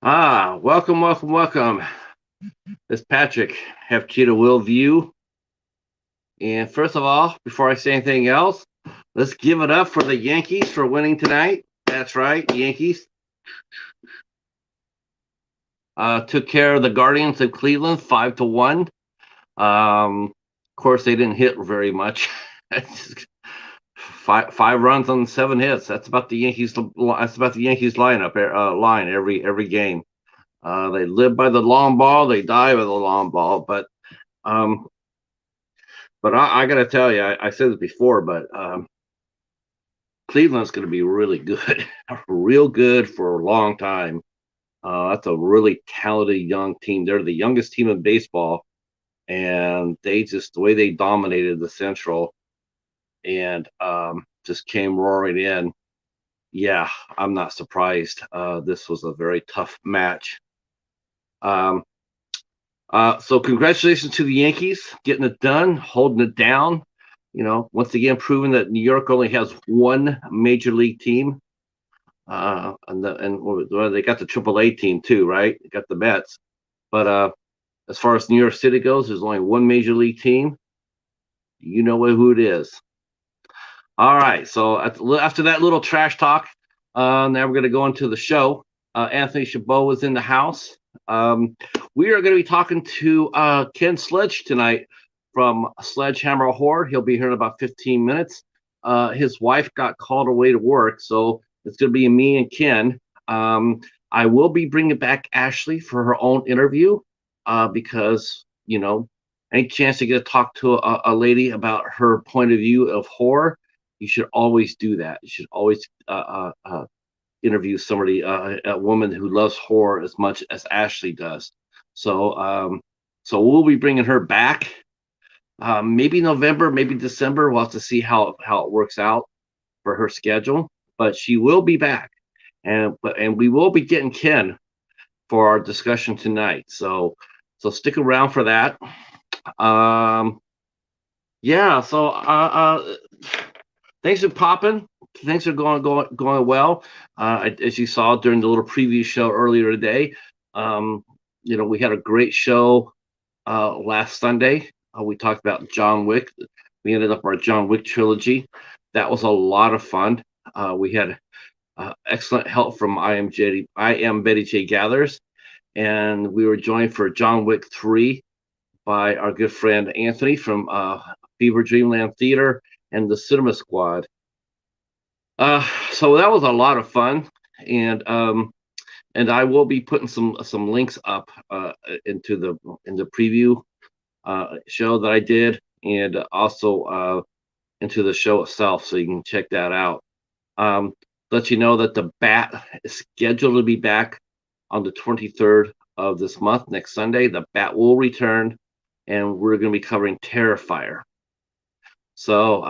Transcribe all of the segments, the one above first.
Welcome, welcome, welcome. It's Patrick, have Cheetah Will View. And first of all, before I say anything else, let's give it up for the Yankees for winning tonight. That's right, Yankees took care of the Guardians of Cleveland 5-1. Of course, they didn't hit very much. five runs on 7 hits. That's about the Yankees. That's about the Yankees lineup line every game. They live by the long ball. They die by the long ball. Um, but I got to tell you, I said this before, but Cleveland's going to be really good, real good for a long time. That's a really talented young team. They're the youngest team in baseball, and the way they dominated the Central and just came roaring in. Yeah, I'm not surprised. This was a very tough match. Um, so congratulations to the Yankees getting it done, holding it down. Once again, proving that New York only has one major league team. And they got the AAA team too, right? They got the Mets. But as far as New York City goes, there's only one major league team. You know who it is. All right. So after that little trash talk, now we're going to go into the show. Anthony Chabot is in the house. We are going to be talking to Ken Sledge tonight from Sledgehammer Horror. He'll be here in about 15 minutes. His wife got called away to work, so it's going to be me and Ken. I will be bringing back Ashley for her own interview because, any chance to get to talk to a lady about her point of view of horror, you should always do that. You should always interview somebody, a woman who loves horror as much as Ashley does. So we'll be bringing her back. Maybe November, maybe December. We'll have to see how it works out for her schedule. But she will be back, and we will be getting Ken for our discussion tonight. So stick around for that. Yeah. So thanks for popping. Things are going well. As you saw during the little preview show earlier today, we had a great show last Sunday. We talked about John Wick. We ended up our John Wick trilogy. That was a lot of fun. We had excellent help from I am Betty J. Gathers, and we were joined for John Wick 3 by our good friend Anthony from Fever Dreamland Theater and the Cinema Squad. So that was a lot of fun, and I will be putting some links up into the preview show that I did, and also into the show itself, so you can check that out. Let you know that the Bat is scheduled to be back on the 23rd of this month, next Sunday. The Bat will return, and we're going to be covering Terrifier. So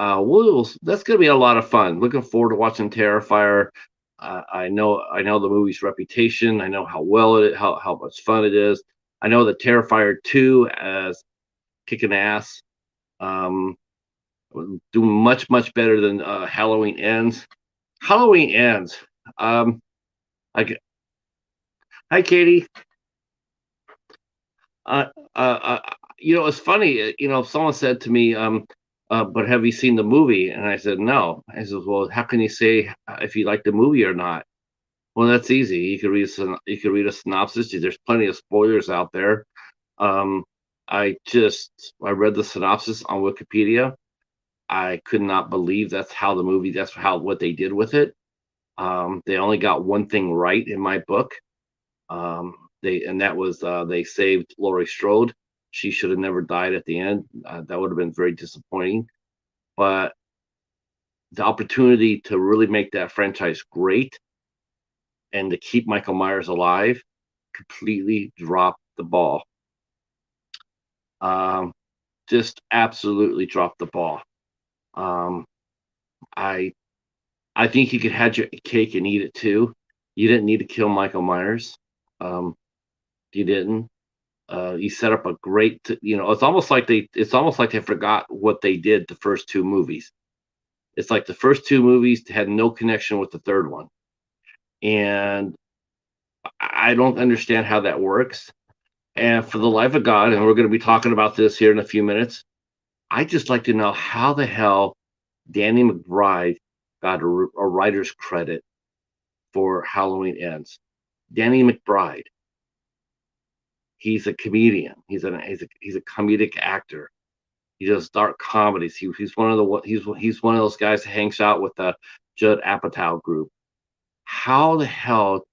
that's going to be a lot of fun. Looking forward to watching Terrifier. I know the movie's reputation. I know how much fun it is. I know that Terrifier 2 as kicking ass, doing much better than Halloween Ends. Halloween Ends. Hi, Katie. It's funny. Someone said to me, but have you seen the movie? And I said, no. I said, well, how can you say if you like the movie or not? Well, that's easy. You could read a synopsis. There's plenty of spoilers out there. I read the synopsis on Wikipedia. I could not believe that's what they did with it. They only got one thing right in my book. That was they saved Laurie Strode. She should have never died at the end. That would have been very disappointing. But the opportunity to really make that franchise great and to keep Michael Myers alive completely dropped the ball. Just absolutely dropped the ball. I think you could have your cake and eat it too. You didn't need to kill Michael Myers. You didn't. You set up a great. It's almost like they forgot what they did the first two movies. It's like the first two movies had no connection with the third one, and I don't understand how that works. And for the life of God, and we're going to be talking about this here in a few minutes, I just like to know how the hell Danny McBride got a writer's credit for Halloween Ends. Danny McBride, he's a comedian. He's a comedic actor. He does dark comedies. He's one of he's one of those guys that hangs out with the Judd Apatow group. How the hell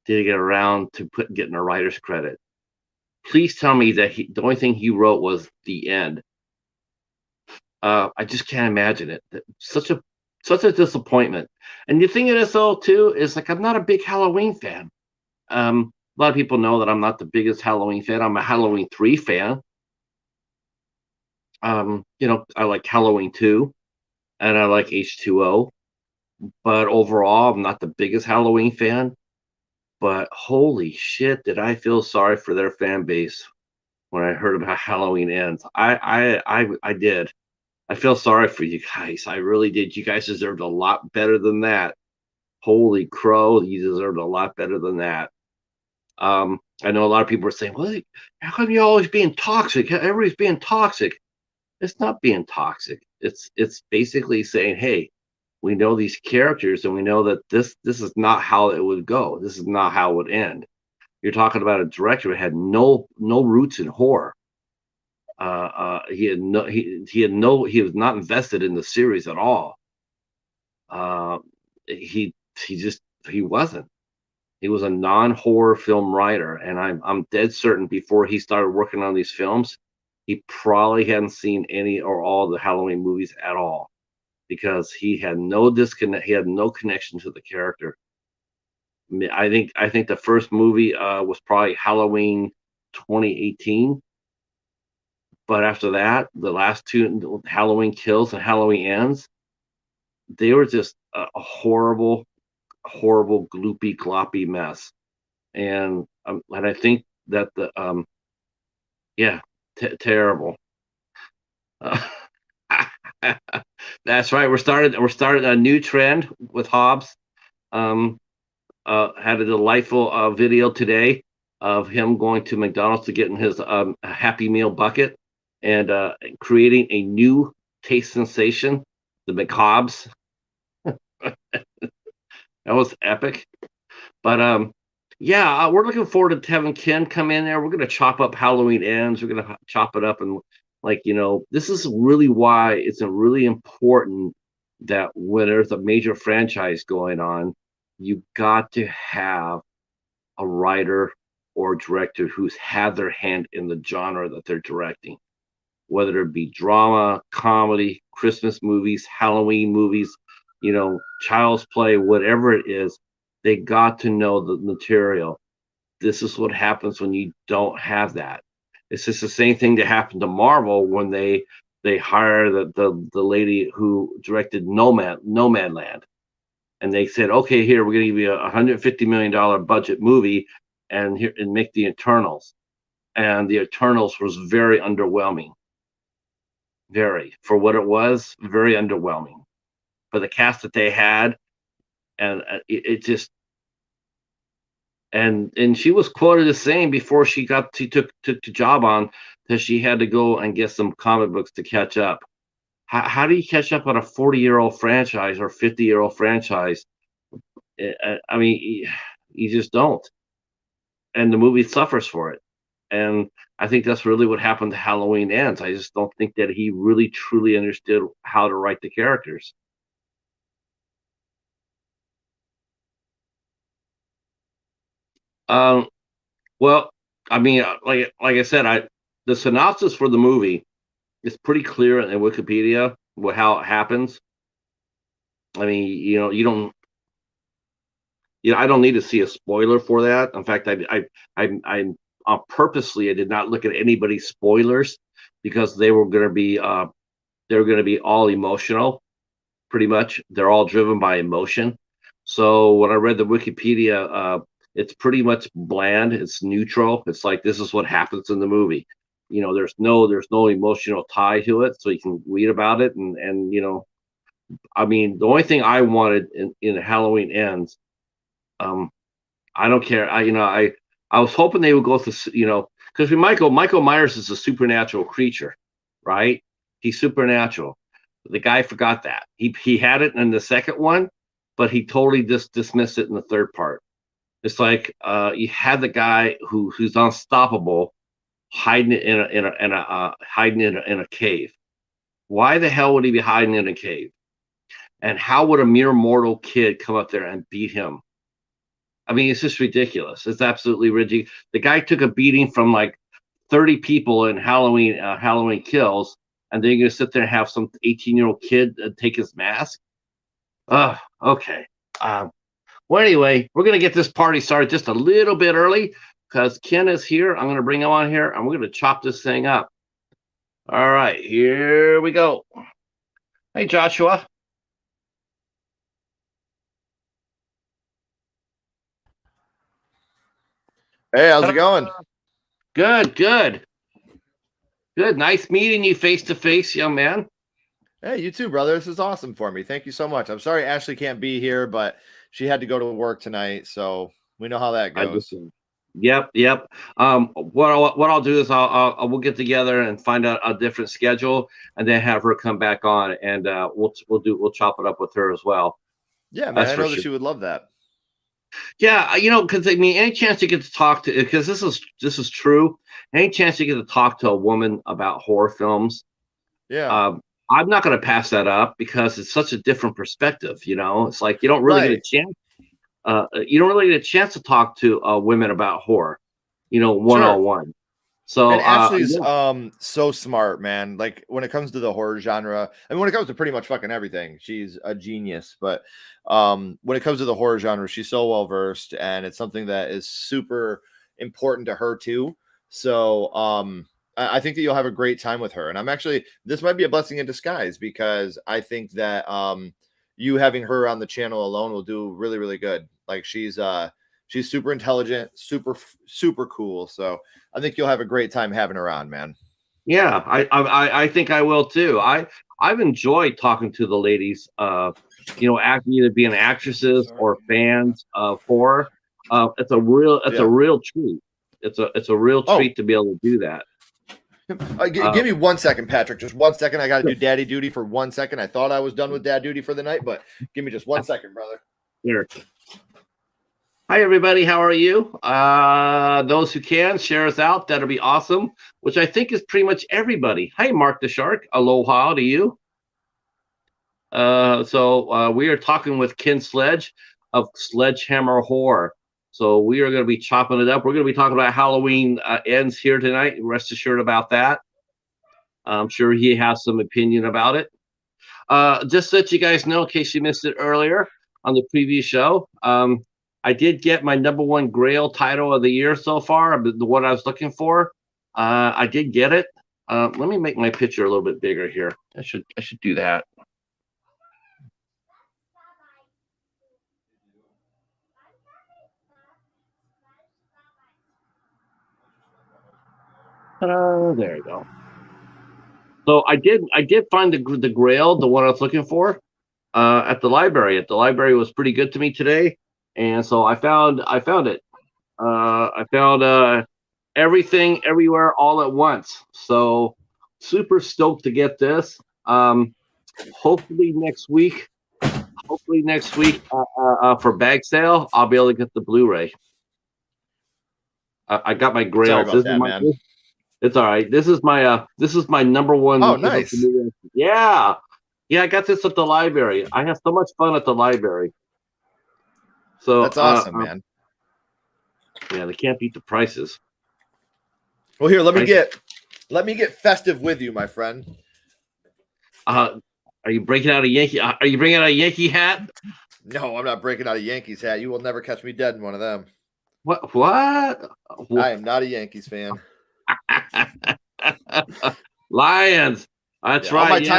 did he get around to getting a writer's credit? Please tell me that the only thing he wrote was the end. I just can't imagine it. Such a disappointment. And the thing is, though, too, is like I'm not a big Halloween fan. A lot of people know that I'm not the biggest Halloween fan. I'm a Halloween 3 fan. I like Halloween 2 and I like H2O. But overall, I'm not the biggest Halloween fan. But holy shit, did I feel sorry for their fan base when I heard about Halloween Ends. I did. I feel sorry for you guys. I really did. You guys deserved a lot better than that. Holy crow, you deserved a lot better than that. I know a lot of people are saying, well, how come you're always being toxic? Everybody's being toxic. It's not being toxic. It's basically saying, hey, we know these characters and we know that this is not how it would go. This is not how it would end. You're talking about a director who had no roots in horror. He was not invested in the series at all. He wasn't. He was a non-horror film writer, and I'm dead certain before he started working on these films, he probably hadn't seen any or all the Halloween movies at all because he had no disconnect. He had no connection to the character. I think the first movie was probably Halloween 2018. But after that, the last two, Halloween Kills and Halloween Ends, they were just a horrible, horrible, gloopy, gloppy mess. And I think that yeah, terrible. Uh, that's right. We're starting a new trend with Hobbs. Um, had a delightful video today of him going to McDonald's to get in his Happy Meal bucket and creating a new taste sensation, the McHobbs. That was epic. But yeah, we're looking forward to having Ken come in there. We're gonna chop up Halloween Ends. We're gonna chop it up and this is really why it's a really important that when there's a major franchise going on, you got to have a writer or director who's had their hand in the genre that they're directing, whether it be drama, comedy, Christmas movies, Halloween movies, child's play, whatever it is, they got to know the material. This is what happens when you don't have that. It's just the same thing that happened to Marvel when they hire the lady who directed Nomadland, and they said, okay, here we're going to give you a $150 million budget movie, and make the Eternals, and the Eternals was very underwhelming, very for what it was, very underwhelming for the cast that they had, and it just and she was quoted as saying before she took the job on that she had to go and get some comic books to catch up. How do you catch up on a 40-year-old franchise or 50-year-old franchise? I mean, you just don't, and the movie suffers for it. And I think that's really what happened to Halloween Ends. I just don't think that he really truly understood how to write the characters. Um, well, I mean, like I said, the synopsis for the movie is pretty clear in Wikipedia how it happens. I mean, I don't need to see a spoiler for that. In fact, I purposely I did not look at anybody's spoilers because they were going to be all emotional. Pretty much, they're all driven by emotion. So when I read the Wikipedia, it's pretty much bland. It's neutral. It's like this is what happens in the movie. There's no emotional tie to it, so you can read about it and I mean, the only thing I wanted in Halloween Ends, um, I don't care. I was hoping they would go through, because Michael Myers is a supernatural creature, right? He's supernatural. The guy forgot that. He had it in the second one, but he totally dismissed it in the third part. It's like you had the guy who's unstoppable hiding it in a cave. Why the hell would he be hiding in a cave? And how would a mere mortal kid come up there and beat him? I mean, it's just ridiculous. It's absolutely ridiculous. The guy took a beating from like 30 people in Halloween Kills, and then you're gonna sit there and have some 18-year-old kid take his mask. Okay. Well, anyway, we're gonna get this party started just a little bit early because Ken is here. I'm gonna bring him on here, and we're gonna chop this thing up. All right, here we go. Hey, Joshua. Hey, how's it going? Good. Nice meeting you face to face, young man. Hey, you too, brother. This is awesome for me. Thank you so much. I'm sorry Ashley can't be here, but she had to go to work tonight, so we know how that goes. Yep. What I'll do is we'll get together and find out a different schedule, and then have her come back on, and we'll chop it up with her as well. Yeah, man, I know that she would love that. Yeah, because I mean, any chance you get to talk to, because this is true. Any chance you get to talk to a woman about horror films, yeah, I'm not going to pass that up because it's such a different perspective. It's like you don't really get a chance. You don't really get a chance to talk to women about horror, one-on-one. So and Ashley's so smart, man. Like when it comes to the horror genre, I mean, when it comes to pretty much fucking everything, she's a genius. But when it comes to the horror genre, she's so well versed, and it's something that is super important to her too. So I think that you'll have a great time with her. And this might be a blessing in disguise, because I think that you having her on the channel alone will do really, really good. Like she's super intelligent, super cool. So I think you'll have a great time having her on, man. Yeah, I think I will too. I've enjoyed talking to the ladies, either being actresses or fans of horror. It's a real treat. It's a real treat to be able to do that. Give me 1 second, Patrick. Just 1 second. I got to do daddy duty for 1 second. I thought I was done with dad duty for the night, but give me just 1 second, brother. Here. Hi, everybody. How are you? Those who can, share us out. That'll be awesome, which I think is pretty much everybody. Hi, Mark the Shark. Aloha to you. So we are talking with Ken Sledge of Sledgehammer Horror. So we are going to be chopping it up. We're going to be talking about Halloween Ends here tonight. Rest assured about that. I'm sure he has some opinion about it. Just to let you guys know, in case you missed it earlier on the previous show, I did get my #1 Grail title of the year so far, the one I was looking for. I did get it. Let me make my picture a little bit bigger here. I should do that. There you go. So I did find the Grail, the one I was looking for, at the library. The library was pretty good to me today, and so I found it. I found everything, everywhere, all at once. So super stoked to get this. Hopefully next week for bag sale, I'll be able to get the Blu-ray. I got my Grail. Sorry about that, man. It's all right. This is my #1. Oh, nice. Yeah. I got this at the library. I have so much fun at the library. So that's awesome, man. Yeah, they can't beat the prices. Well, here, let me get festive with you, my friend. Are you breaking out a Yankee? Are you bringing out a Yankee hat? No, I'm not breaking out a Yankees hat. You will never catch me dead in one of them. What? I am not a Yankees fan. Lions. That's right.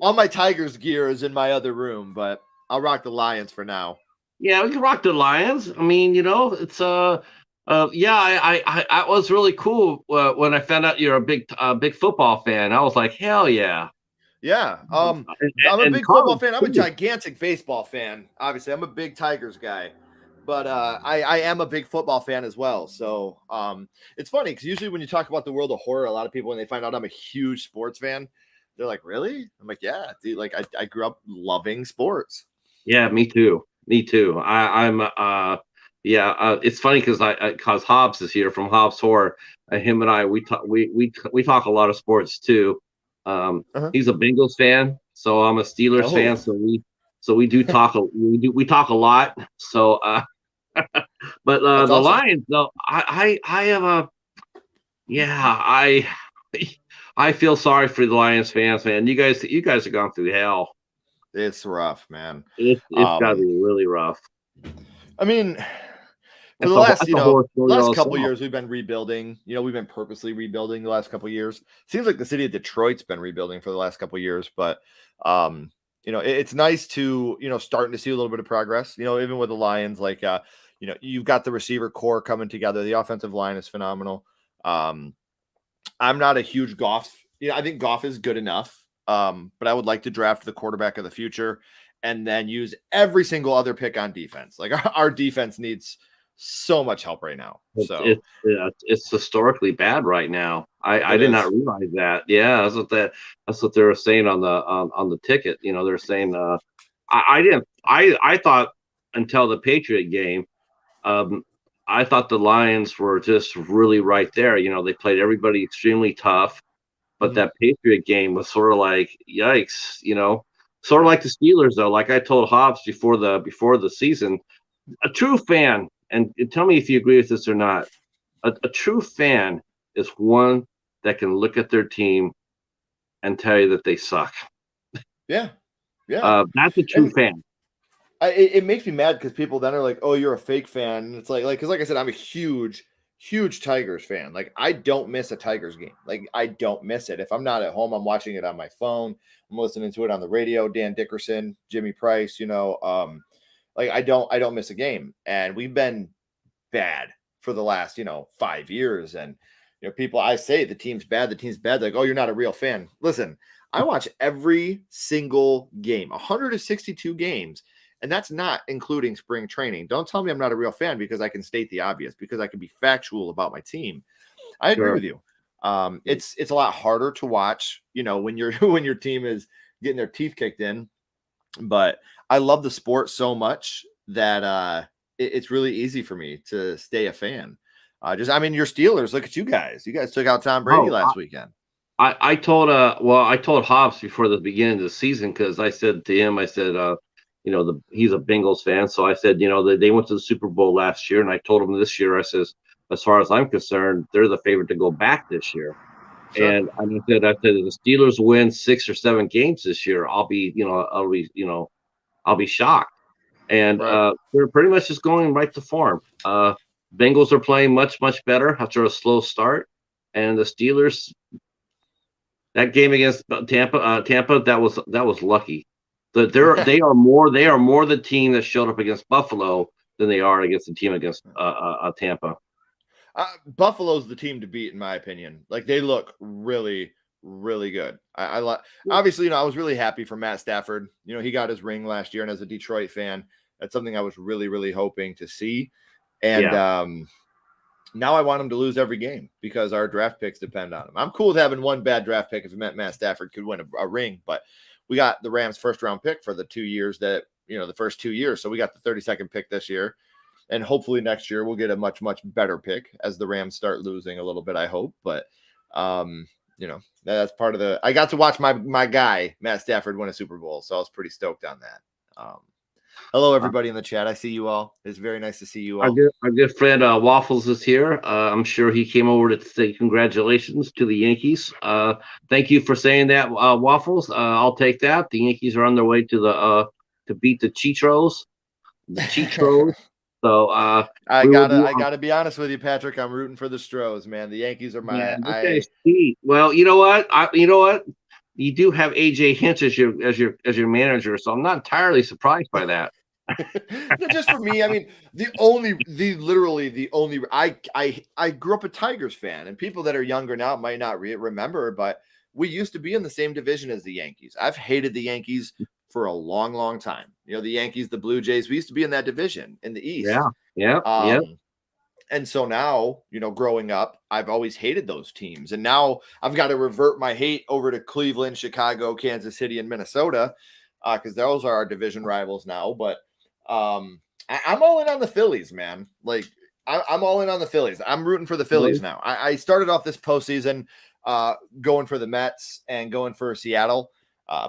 All my Tigers gear is in my other room, but I'll rock the Lions for now. Yeah, we can rock the Lions. I mean, it's I was really cool when I found out you're a big football fan. I was like, hell yeah. Yeah. I'm a big football fan. I'm a gigantic baseball fan. Obviously, I'm a big Tigers guy. But I am a big football fan as well. So it's funny because usually when you talk about the world of horror, a lot of people, when they find out I'm a huge sports fan, they're like, really? I'm like, yeah, dude, like I grew up loving sports. Yeah, me too. Me too. I'm yeah, it's funny because cause Hobbs is here from Hobbs Horror. Him and I we talk a lot of sports too. Uh-huh. He's a Bengals fan, so I'm a Steelers fan. Oh, So we do talk we talk a lot. So but that's the awesome. Lions though, I have a yeah I feel sorry for the Lions fans, man. You guys have gone through hell. It's rough, man. It's got to be really rough. I mean, for That's the a last, that's a horror story last all couple itself. years, we've been rebuilding. We've been purposely rebuilding the last couple years. Seems like the city of Detroit's been rebuilding for the last couple years, but it's nice to starting to see a little bit of progress. Even with the Lions, like you've got the receiver core coming together. The offensive line is phenomenal. I'm not a huge Goff. I think Goff is good enough. But I would like to draft the quarterback of the future and then use every single other pick on defense. Like our defense needs so much help right now. So It's historically bad right now. I it did not is. realize that. Yeah, that's what they were saying on the ticket. They're saying I didn't I thought until the Patriot game, um, I thought the Lions were just really right there. They played everybody extremely tough. But Mhm. that Patriot game was sort of like, yikes, sort of like the Steelers, though. Like I told Hobbs before the season, a true fan, and tell me if you agree with this or not. A true fan is one that can look at their team and tell you that they suck. Yeah. Yeah. That's a true And fan. it makes me mad because people then are like, "Oh, you're a fake fan." And it's because like I said, I'm a huge Tigers fan. Like I don't miss a Tigers game. Like I don't miss it. If I'm not at home, I'm watching it on my phone. I'm listening to it on the radio. Dan Dickerson, Jimmy Price. Like I don't miss a game. And we've been bad for the last 5 years. And people, I say the team's bad. The team's bad. Like, oh, you're not a real fan. Listen, I watch every single game, 162 games. And that's not including spring training. Don't tell me I'm not a real fan because I can state the obvious, because I can be factual about my team. I agree Sure. with you. It's a lot harder to watch, when you're when your team is getting their teeth kicked in. But I love the sport so much that it's really easy for me to stay a fan. Your Steelers. Look at you guys. You guys took out Tom Brady Oh, last weekend. I told Hobbs before the beginning of the season, because I said to him, I said, he's a Bengals fan, so I said, they went to the Super Bowl last year, and I told him this year, I says, as far as I'm concerned, they're the favorite to go back this year. Sure. And I said, if the Steelers win 6 or 7 games this year, I'll be shocked. And Right. they're pretty much just going right to form. Bengals are playing much, much better after a slow start, and the Steelers, that game against Tampa, that was lucky. They are more the team that showed up against Buffalo than they are against the team against Tampa. Buffalo's the team to beat, in my opinion. Like they look really, really good. I like. Obviously, I was really happy for Matt Stafford. He got his ring last year, and as a Detroit fan, that's something I was really, really hoping to see. And Yeah. now I want him to lose every game because our draft picks depend on him. I'm cool with having one bad draft pick if it meant Matt Stafford could win a ring, but we got the Rams' first round pick for the 2 years the first 2 years. So we got the 32nd pick this year. And hopefully next year we'll get a much, much better pick as the Rams start losing a little bit, I hope. But that's part of I got to watch my guy, Matt Stafford, win a Super Bowl. So I was pretty stoked on that. Hello, everybody in the chat. I see you all. It's very nice to see you all. Our good friend Waffles is here. I'm sure he came over to say congratulations to the Yankees. Thank you for saying that, Waffles. I'll take that. The Yankees are on their way to beat the Chitros. The Chitros. So I gotta be honest with you, Patrick. I'm rooting for the Stros, man. The Yankees are man, okay, Steve. Well, you know what? You do have AJ Hinch as your manager, so I'm not entirely surprised by that. Just for me, I mean, I grew up a Tigers fan, and people that are younger now might not remember, but we used to be in the same division as the Yankees. I've hated the Yankees for a long, long time. You know, the Yankees, the Blue Jays, we used to be in that division in the East. Yeah. And so now, you know, growing up, I've always hated those teams. And now I've got to revert my hate over to Cleveland, Chicago, Kansas City, and Minnesota, because those are our division rivals now. But I'm all in on the Phillies, man. Like, I'm all in on the Phillies. I'm rooting for the Phillies now. I started off this postseason going for the Mets and going for Seattle.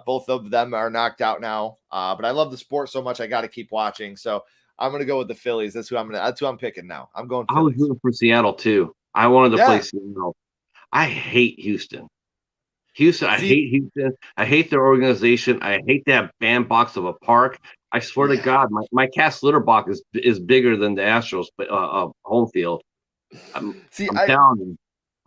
Both of them are knocked out now. But I love the sport so much, I got to keep watching. So I'm going to go with the Phillies. That's who I'm picking now. I'm going Phillies. I was rooting for Seattle too. I wanted to play Seattle. I hate Houston. I hate Houston. I hate their organization. I hate that bandbox of a park. I swear to God, my cast litter box is bigger than the Astros home field. I'm telling you.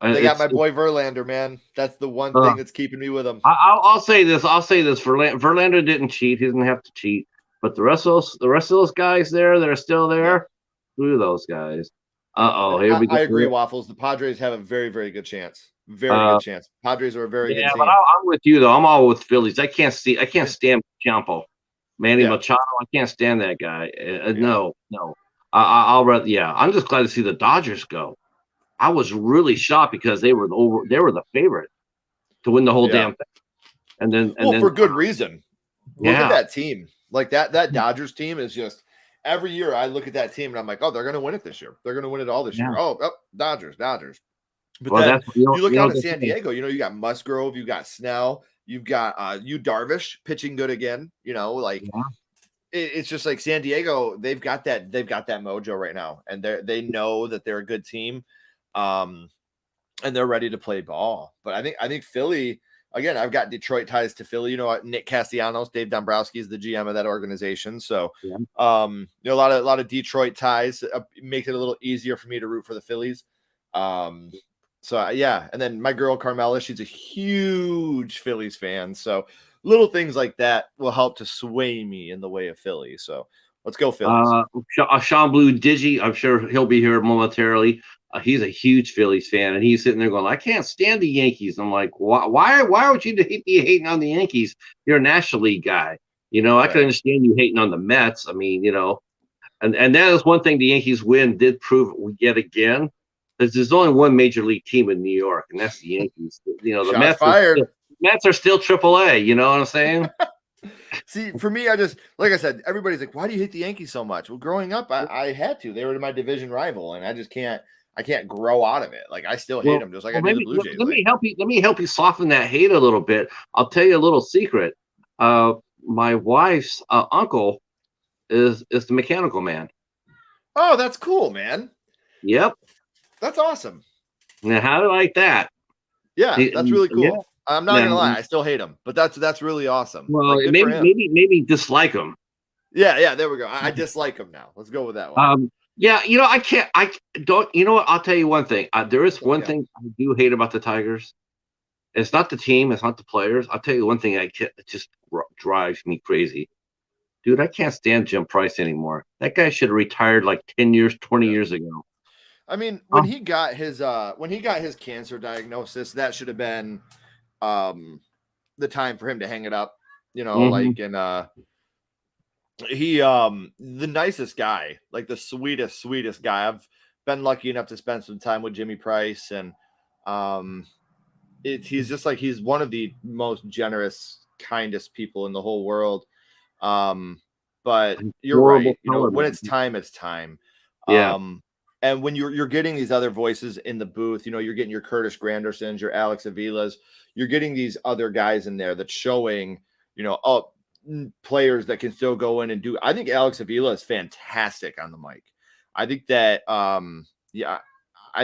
They got my boy Verlander, man. That's the one thing that's keeping me with them. I'll say this. Verlander didn't cheat. He doesn't have to cheat. But the rest of those guys there that are still there, screw those guys. Here we go. I agree, Waffles. The Padres have a very, very good chance. Very good chance. Padres are a very good team. But I'm with you though. I'm all with Phillies. I can't stand Champo, Manny Machado. I can't stand that guy. No. I'll rather. Yeah, I'm just glad to see the Dodgers go. I was really shocked because they were the favorite to win the whole damn thing. And then for good reason. Look at that team. Like that Dodgers team is just every year I look at that team and I'm like, oh, they're going to win it this year. They're going to win it all this year. Oh, Dodgers. But then you look out at San Diego, you know, you got Musgrove, you got Snell, you've got Yu Darvish pitching good again. You know, like it's just like San Diego, they've got that mojo right now. And they know that they're a good team. And they're ready to play ball. But I think Philly, again, I've got Detroit ties to Philly. You know, Nick Castellanos, Dave Dombrowski is the GM of that organization. So, you know, a lot of Detroit ties make it a little easier for me to root for the Phillies. And then my girl Carmela, she's a huge Phillies fan. So little things like that will help to sway me in the way of Philly. So let's go Phillies. Sean Blue Digi, I'm sure he'll be here momentarily. He's a huge Phillies fan, and he's sitting there going, I can't stand the Yankees. I'm like, why would you be hating on the Yankees? You're a National League guy. You know, I can understand you hating on the Mets. I mean, you know, and that is one thing the Yankees win did prove yet again. There's only one major league team in New York, and that's the Yankees. You know, the Mets are still AAA. You know what I'm saying? See, for me, like I said, everybody's like, why do you hate the Yankees so much? Well, growing up, I had to. They were my division rival, and I just can't. I can't grow out of it. Like I still hate them, just like I do the Blue Jays. Let me help you soften that hate a little bit. I'll tell you a little secret. My wife's uncle is the mechanical man. Oh, that's cool, man. Yep, that's awesome. Now, how do you like that? Yeah, that's really cool. Yeah. I'm not gonna lie, I still hate him, but that's really awesome. Well, like, maybe dislike him. Yeah, there we go. I dislike him now. Let's go with that one. Yeah, you know, you know what? I'll tell you one thing. There is one thing I do hate about the Tigers. It's not the team. It's not the players. I'll tell you one thing it just drives me crazy. Dude, I can't stand Jim Price anymore. That guy should have retired like 10 years, 20 years ago. I mean, when he got his cancer diagnosis, that should have been the time for him to hang it up. You know, like he the nicest guy, like the sweetest guy. I've been lucky enough to spend some time with Jimmy Price, and he's just like, he's one of the most generous, kindest people in the whole world. But you're right, you know, when it's time, it's time. And when you're getting these other voices in the booth, you know, you're getting your Curtis Grandersons, your Alex Avilas, you're getting these other guys in there that's showing, you know, players that can still go in and do. I think Alex Avila is fantastic on the mic. I think that I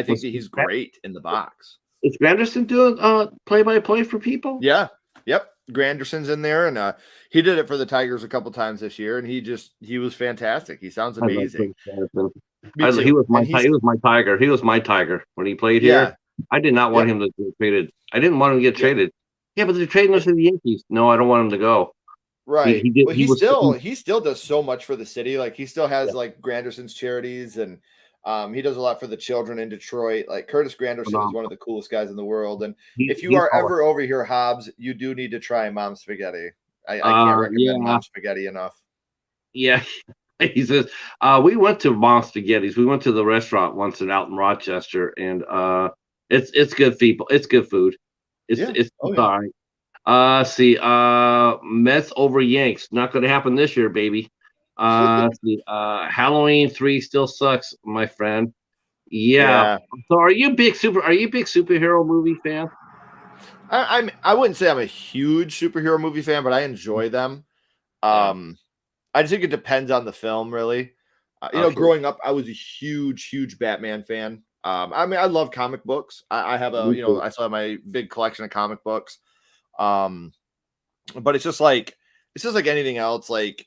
think that he's great in the box. Is Granderson doing play-by-play for people? Yeah. Yep. Granderson's in there, and he did it for the Tigers a couple times this year, and he was fantastic. He sounds amazing. He was my Tiger. He was my Tiger when he played here. I did not want him to get traded. I didn't want him to get traded. Yeah, but they're trading us to the Yankees. No, I don't want him to go. Right. He still does so much for the city. Like he still has like Granderson's charities, and he does a lot for the children in Detroit. Like Curtis Granderson is one of the coolest guys in the world. And if you are ever over here, Hobbs, you do need to try Mom's Spaghetti. I can't recommend Yeah, Mom Spaghetti enough. yeah. He says, we went to Mom Spaghetti's. We went to the restaurant once out in Rochester, and it's good people. It's good food. It's Yeah. it's, Oh it's yeah. all right. See, Mets over Yanks. Not gonna happen this year, baby. See, Halloween 3 still sucks, my friend. Yeah. Yeah. So are you a big superhero movie fan? I wouldn't say I'm a huge superhero movie fan, but I enjoy them. Yeah. Um, I just think it depends on the film, really. Okay. Growing up, I was a huge Batman fan. I mean, I love comic books. I have Me too. I still have my big collection of comic books. Um, but it's just like anything else. Like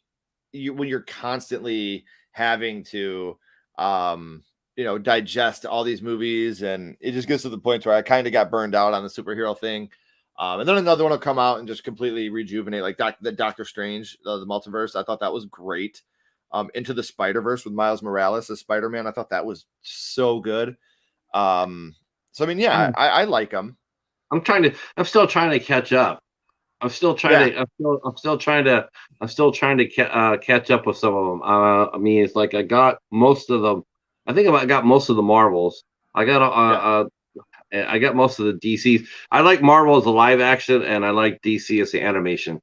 when you're constantly having to, digest all these movies, and it just gets to the point where I kind of got burned out on the superhero thing. And then another one will come out and just completely rejuvenate, like the Doctor Strange, the multiverse. I thought that was great. Into the Spider-Verse with Miles Morales as Spider-Man. I thought that was so good. So I mean, yeah, I'm, I like them. I'm still trying to catch up. I'm still trying Yeah, to. I'm still trying to catch up with some of them. I mean, it's like I got most of them. I think I got most of the Marvels. yeah. I got most of the DCs. I like Marvel as a live action, and I like DC as the animation.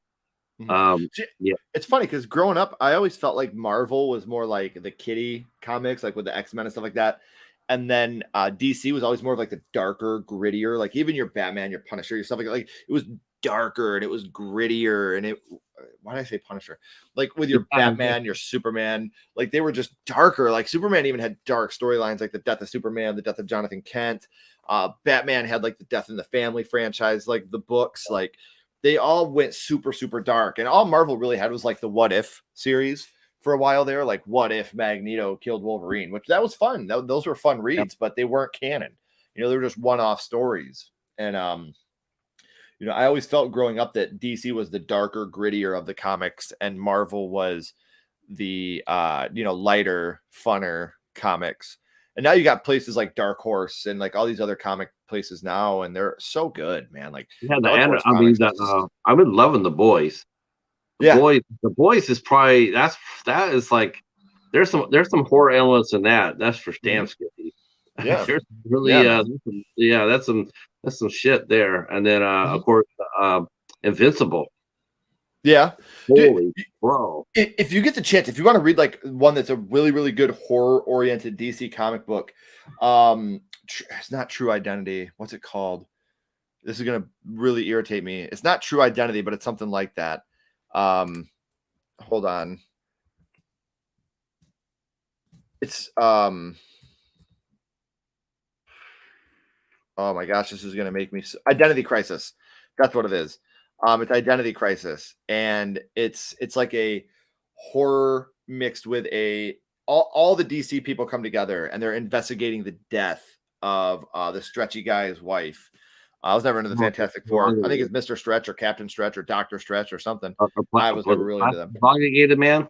Mhm. Um, See, yeah, it's funny because growing up, I always felt like Marvel was more like the kiddie comics, like with the X-Men and stuff like that. And then DC was always more of like the darker, grittier, like even your Batman, your Punisher, your stuff like it was darker and it was grittier. And why did I say Punisher? Like with your Batman, your Superman, like they were just darker. Like Superman even had dark storylines, like the death of Superman, the death of Jonathan Kent. Batman had like the Death in the Family franchise, like the books, like they all went super dark, and all Marvel really had was like the What If series for a while there, like what if Magneto killed Wolverine, which that was fun. Those were fun yeah. reads, but they weren't canon. They were just one-off stories. And I always felt growing up that DC was the darker, grittier of the comics, and Marvel was the lighter, funner comics. And now you got places like Dark Horse and like all these other comic places now, and they're so good, man. Like Yeah, Dark Horse I mean, Comics is just I've been loving the boys. yeah. The boys is probably that is like there's some horror elements in that. That's for damn Mhm. skippy. Yeah. There's Yeah, really man. yeah, that's some shit there. And then Mhm. of course Invincible. Yeah. Dude, Holy bro. if you get the chance, if you want to read like one that's a really good horror oriented DC comic book, it's not True Identity. What's it called? This is gonna really irritate me. It's not True Identity, but it's something like that. Um, hold on. It's oh my gosh, this is gonna make me Identity Crisis. That's what it is. It's Identity Crisis, and it's like a horror mixed with all the DC people come together and they're investigating the death of the stretchy guy's wife. I was never into the Fantastic Four. I think it's Mr. Stretch or Captain Stretch or Doctor Stretch or something. I was never really into them. Elongated man.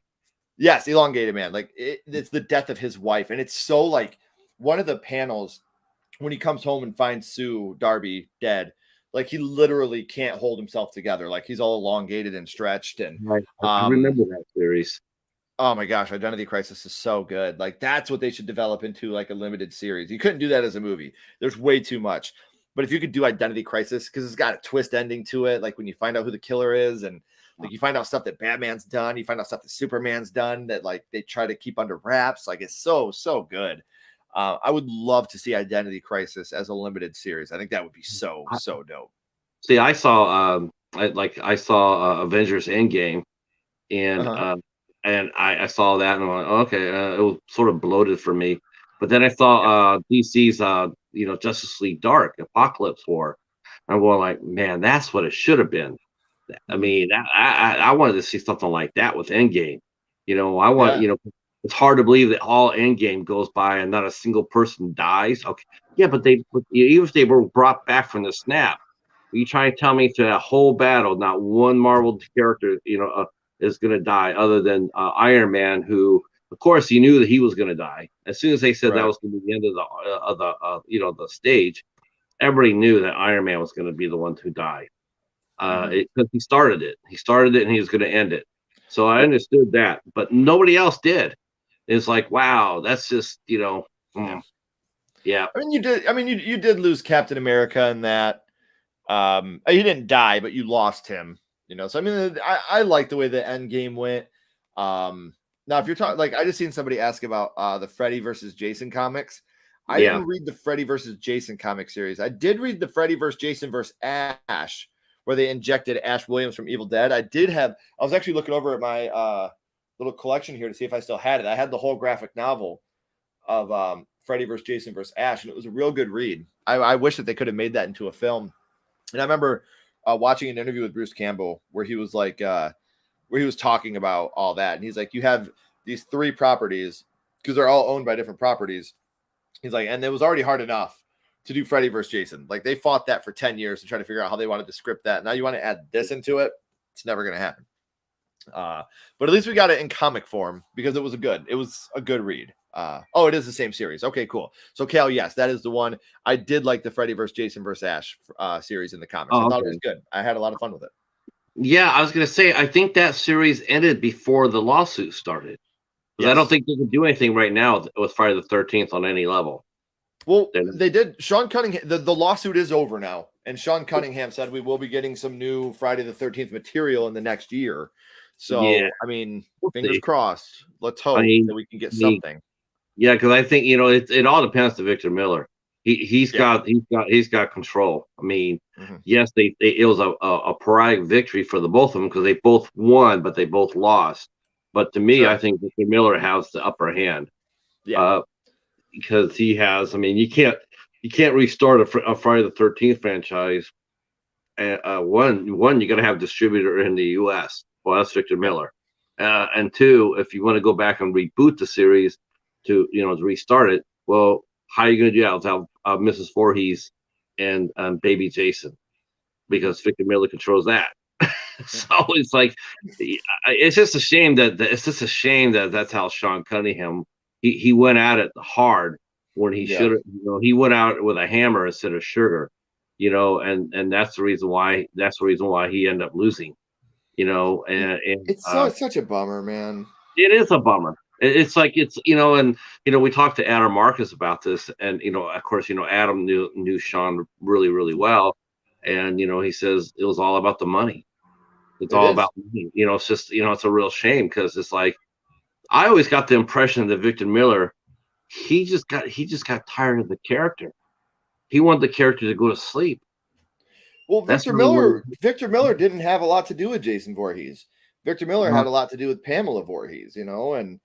Yes, elongated man. Like it's the death of his wife, and it's so like one of the panels when he comes home and finds Sue Darby dead. Like he literally can't hold himself together. Like he's all elongated and stretched, and Right. I um, remember that series. oh my gosh, Identity Crisis is so good. Like that's what they should develop into like a limited series. You couldn't do that as a movie. There's way too much. But if you could do Identity Crisis, because it's got a twist ending to it, like when you find out who the killer is, and like you find out stuff that Batman's done, you find out stuff that Superman's done that like they try to keep under wraps. Like it's so good. I would love to see Identity Crisis as a limited series. I think that would be so dope. See, I saw Avengers Endgame, and Uh-huh. I saw that and I'm like, okay, it was sort of bloated for me. But then I saw DC's Justice League Dark Apocalypse War. I'm going like, man, that's what it should have been. I Mhm. mean, I wanted to see something like that with Endgame. I want, Yeah. it's hard to believe that all Endgame goes by and not a single person dies. Okay, yeah, but even if they were brought back from the snap, you try and tell me through that whole battle, not one Marvel character, is going to die other than Iron Man, who, of course, he knew that he was going to die. As soon as they said that Right. was going to be the end of the stage, everybody knew that Iron Man was going to be the one to die. Because he started it. He started it, and he was going to end it. So I understood that, but nobody else did. It's like, wow, that's just yeah. I mean, you did. I mean, you did lose Captain America in that. He didn't die, but you lost him. So I mean, I like the way the end game went. Now, if you're talking, like, I just seen somebody ask about the Freddy versus Jason comics. I Yeah. didn't read the Freddy versus Jason comic series. I did read the Freddy versus Jason versus Ash, where they injected Ash Williams from Evil Dead. I was actually looking over at my little collection here to see if I still had it. I had the whole graphic novel of Freddy versus Jason versus Ash, and it was a real good read. I wish that they could have made that into a film. And I remember watching an interview with Bruce Campbell where he was like, where he was talking about all that. And he's like, you have these 3 properties because they're all owned by different properties. He's like, and it was already hard enough to do Freddy versus Jason. Like, they fought that for 10 years to try to figure out how they wanted to script that. Now you want to add this into it. It's never going to happen. But at least we got it in comic form because it was a good read. It is the same series. Okay, cool. So Cal, yes, that is the one. I did like the Freddy vs. Jason vs. Ash series in the comics. I thought it was good. I had a lot of fun with it. Yeah, I was going to say, I think that series ended before the lawsuit started. Yes. I don't think they can do anything right now with Friday the 13th on any level. Well, they did. Sean Cunningham, the lawsuit is over now. And Sean Cunningham said we will be getting some new Friday the 13th material in the next year. So, yeah. I mean, fingers crossed. Let's hope that we can get something. Yeah, because I think it all depends on Victor Miller. He's got control. I mean, yes, it was a pride victory for the both of them because they both won, but they both lost. But to me, I think Victor Miller has the upper hand. Yeah, because he has. I mean, you can't restart a Friday the 13th franchise. One, you got to have a distributor in the U.S. Well, that's Victor Miller. And 2, if you want to go back and reboot the series to restart it, well, how are you going to do that without Mrs. Voorhees and Baby Jason? Because Victor Miller controls that. So it's like, it's just a shame that that's how Sean Cunningham he went at it hard when he should have. He went out with a hammer instead of sugar. And that's the reason why he ended up losing. And it's such a bummer, man. It is a bummer. It's like we talked to Adam Marcus about this, and of course Adam knew Sean really, really well, and he says it was all about the money. It's all about money. It's just it's a real shame because it's like I always got the impression that Victor Miller he just got tired of the character. He wanted the character to go to sleep. Well, Victor Miller didn't have a lot to do with Jason Voorhees. Victor Miller had a lot to do with Pamela Voorhees, and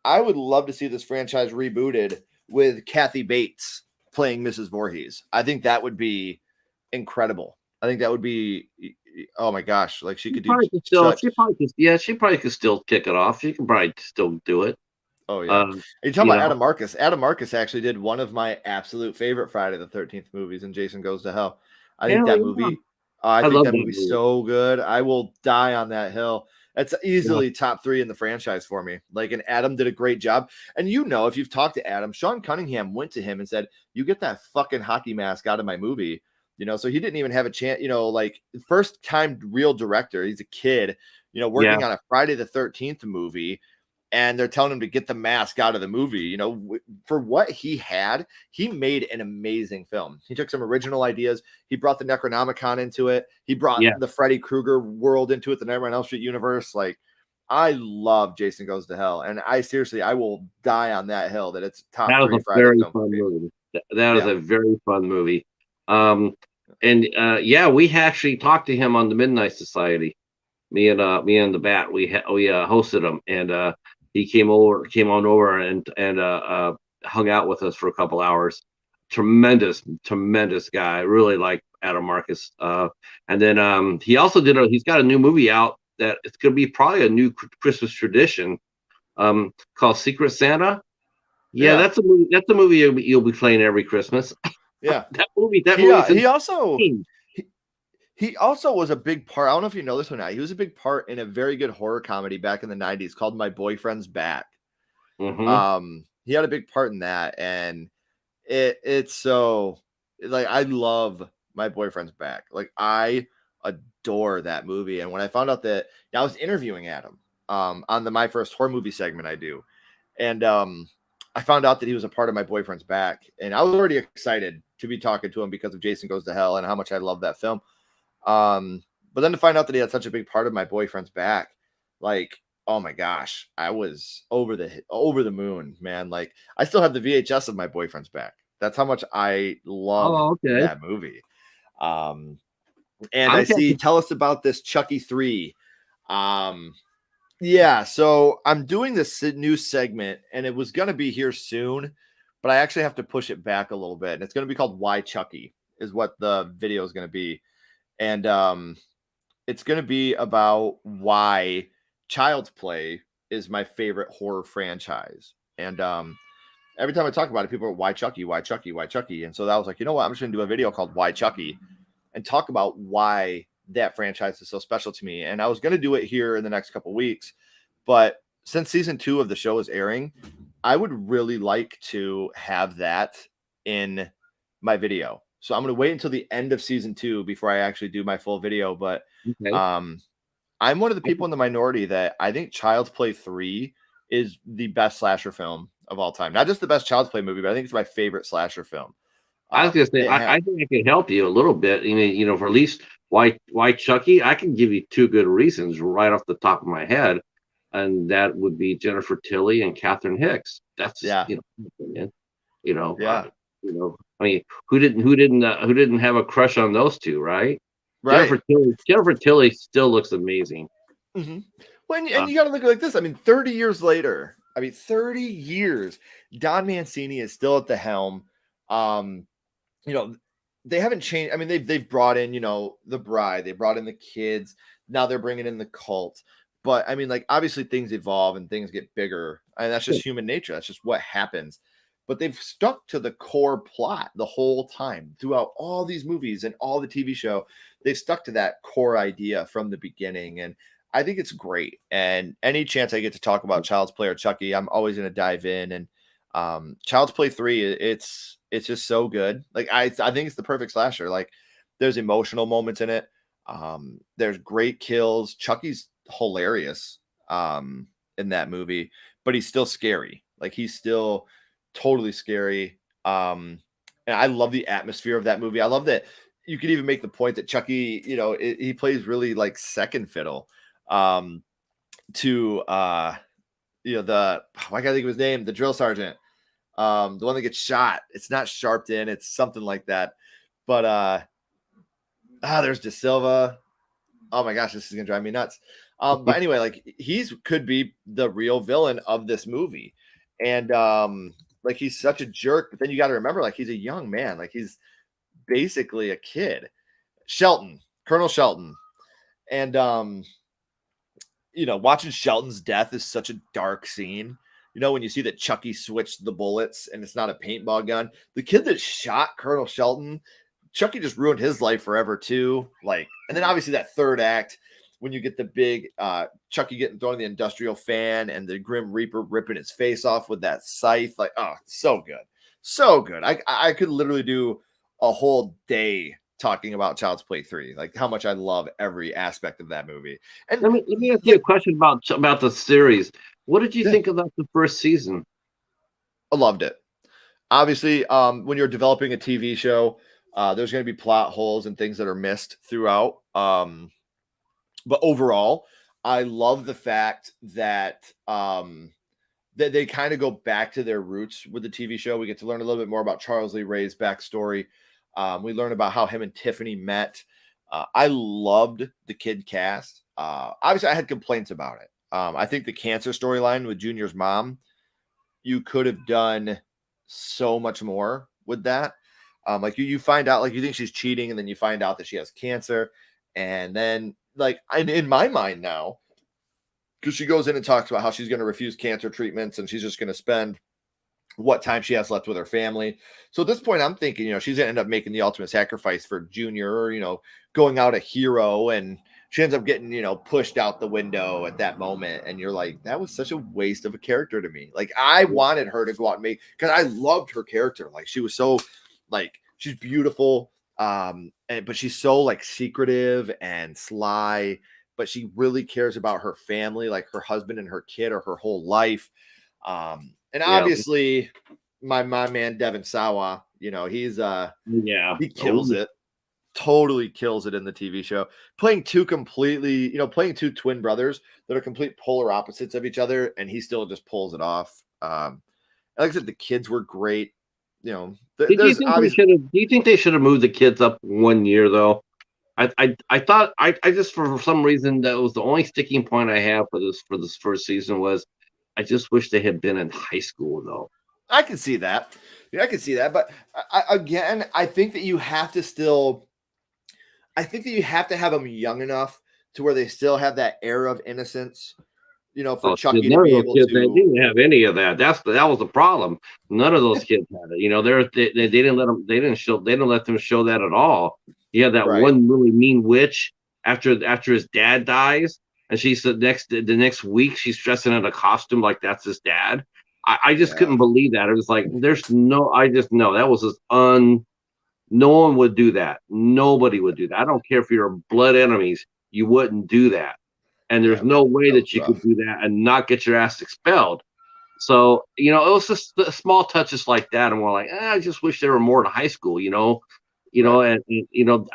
I would love to see this franchise rebooted with Kathy Bates playing Mrs. Voorhees. I think that would be incredible. I think that would be, oh my gosh, like she could do. She probably could still kick it off. She can probably still do it. Oh yeah. You're talking about Adam Marcus. Adam Marcus actually did one of my absolute favorite Friday the 13th movies in Jason Goes to Hell. I think that movie. I think that movie's so good. I will die on that hill. That's easily top 3 in the franchise for me. Like, and Adam did a great job. And if you've talked to Adam, Sean Cunningham went to him and said, "You get that fucking hockey mask out of my movie." So he didn't even have a chance. Like first time real director. He's a kid. Working on a Friday the 13th movie. And they're telling him to get the mask out of the movie. For what he had, he made an amazing film. He took some original ideas. He brought the Necronomicon into it. He brought the Freddy Krueger world into it, the Nightmare on Elm Street universe. Like, I love Jason Goes to Hell. And I will die on that hill that it's top 3 Friday film. Movie. That was a very fun movie. We actually talked to him on the Midnight Society. Me and the Bat, we hosted him, and he came on over and hung out with us for a couple hours. Tremendous guy. Really like Adam Marcus. And then he also he's got a new movie out that it's going to be probably a new Christmas tradition called Secret Santa. Yeah, that's a movie you'll be playing every Christmas. Yeah, that movie. He also was a big part. I don't know if you know this or not. He was a big part in a very good horror comedy back in the 90s called My Boyfriend's Back. Mm-hmm. He had a big part in that. And it's so like, I love My Boyfriend's Back. Like, I adore that movie. And when I found out that I was interviewing Adam on the My First Horror Movie segment I do, and I found out that he was a part of My Boyfriend's Back, and I was already excited to be talking to him because of Jason Goes to Hell and how much I love that film. But then to find out that he had such a big part of My Boyfriend's Back, like, oh my gosh, I was over the moon, man. Like, I still have the VHS of My Boyfriend's Back. That's how much I love that movie. And I see, tell us about this Chucky 3. Yeah, so I'm doing this new segment, and it was going to be here soon, but I actually have to push it back a little bit. And it's going to be called Why Chucky is what the video is going to be. And it's going to be about why Child's Play is my favorite horror franchise. And every time I talk about it, people are, why Chucky, why Chucky, why Chucky? And so I was like, you know what? I'm just going to do a video called Why Chucky and talk about why that franchise is so special to me. And I was going to do it here in the next couple of weeks, but since season 2 of the show is airing, I would really like to have that in my video. So I'm going to wait until the end of season 2 before I actually do my full video. But I'm one of the people in the minority that I think Child's Play 3 is the best slasher film of all time. Not just the best Child's Play movie, but I think it's my favorite slasher film. I was gonna say, I think I can help you a little bit. I mean, you know, for at least why Chucky, I can give you 2 good reasons right off the top of my head, and that would be Jennifer Tilly and Catherine Hicks. That's you know, I mean, who didn't have a crush on those 2, right? Right. Jennifer Tilly still looks amazing. Mm-hmm. Well, and you got to look like this. I mean, 30 years later, 30 years, Don Mancini is still at the helm. You know, they haven't changed. I mean, they've brought in, you know, the bride, they brought in the kids. Now they're bringing in the cult. But I mean, like, obviously things evolve and things get bigger, and that's just human nature. That's just what happens. But they've stuck to the core plot the whole time throughout all these movies and all the TV show. They've stuck to that core idea from the beginning, and I think it's great. And any chance I get to talk about Child's Play or Chucky, I'm always going to dive in. And Child's Play 3, it's just so good. Like, I think it's the perfect slasher. Like, there's emotional moments in it. There's great kills. Chucky's hilarious in that movie, but he's still scary. Like, he's still totally scary. And I love the atmosphere of that movie. I love that you could even make the point that Chucky, you know, he plays really like second fiddle to you know, I gotta think of his name, the drill sergeant, the one that gets shot. It's not Sharpton, it's something like that. But there's De Silva. Oh my gosh, this is gonna drive me nuts. But anyway, like, could be the real villain of this movie. And like, he's such a jerk, but then you got to remember, like, he's a young man, like, he's basically a kid. Colonel Shelton. And you know, watching Shelton's death is such a dark scene. You know, when you see that Chucky switched the bullets and it's not a paintball gun. The kid that shot Colonel Shelton, Chucky just ruined his life forever too. Like, and then obviously that third act, when you get the big Chucky getting thrown in the industrial fan and the Grim Reaper ripping his face off with that scythe. Like, oh, so good. So good. I could literally do a whole day talking about Child's Play 3, like how much I love every aspect of that movie. And let me ask you a question about the series. What did you think about the first season? I loved it. Obviously, when you're developing a TV show, there's going to be plot holes and things that are missed throughout. But overall, I love the fact that that they kind of go back to their roots with the TV show. We get to learn a little bit more about Charles Lee Ray's backstory. We learn about how him and Tiffany met. I loved the kid cast. Obviously, I had complaints about it. I think the cancer storyline with Junior's mom, you could have done so much more with that. Like, you find out, like, you think she's cheating, and then you find out that she has cancer. And then, like, in my mind now, because she goes in and talks about how she's going to refuse cancer treatments and she's just going to spend what time she has left with her family. So at this point, I'm thinking, you know, she's going to end up making the ultimate sacrifice for Junior, or, you know, going out a hero, and she ends up getting, you know, pushed out the window at that moment. And you're like, that was such a waste of a character to me. Like, I wanted her to go out and make, because I loved her character. Like, she was so, like, she's beautiful. But she's so like secretive and sly, but she really cares about her family, like her husband and her kid, or her whole life. And Yeah. obviously, my man Devin Sawa, he's Yeah. he kills it, totally kills it in the TV show, playing two twin brothers that are complete polar opposites of each other, and he still just pulls it off. Like I said, the kids were great. There's obviously. Do you think they should have moved the kids up 1 year though? I thought I just for some reason that was the only sticking point I have for this first season was I just wish they had been in high school though. I can see that. Yeah, I can see that. But I think that you have to still. I think that you have to have them young enough to where they still have that air of innocence. For Chucky to be able to. They didn't have any of that. That was the problem. None of those kids had it. They didn't let them. They didn't let them show that at all. Yeah, that Right. one really mean witch after his dad dies, and she said the next week she's dressing in a costume like that's his dad. I just couldn't believe that. It was like I just know that was just no one would do that. Nobody would do that. I don't care if you're blood enemies, you wouldn't do that. And there's no way that you could do that and not get your ass expelled. So, it was just the small touches like that. And we're like, I just wish there were more in high school, and I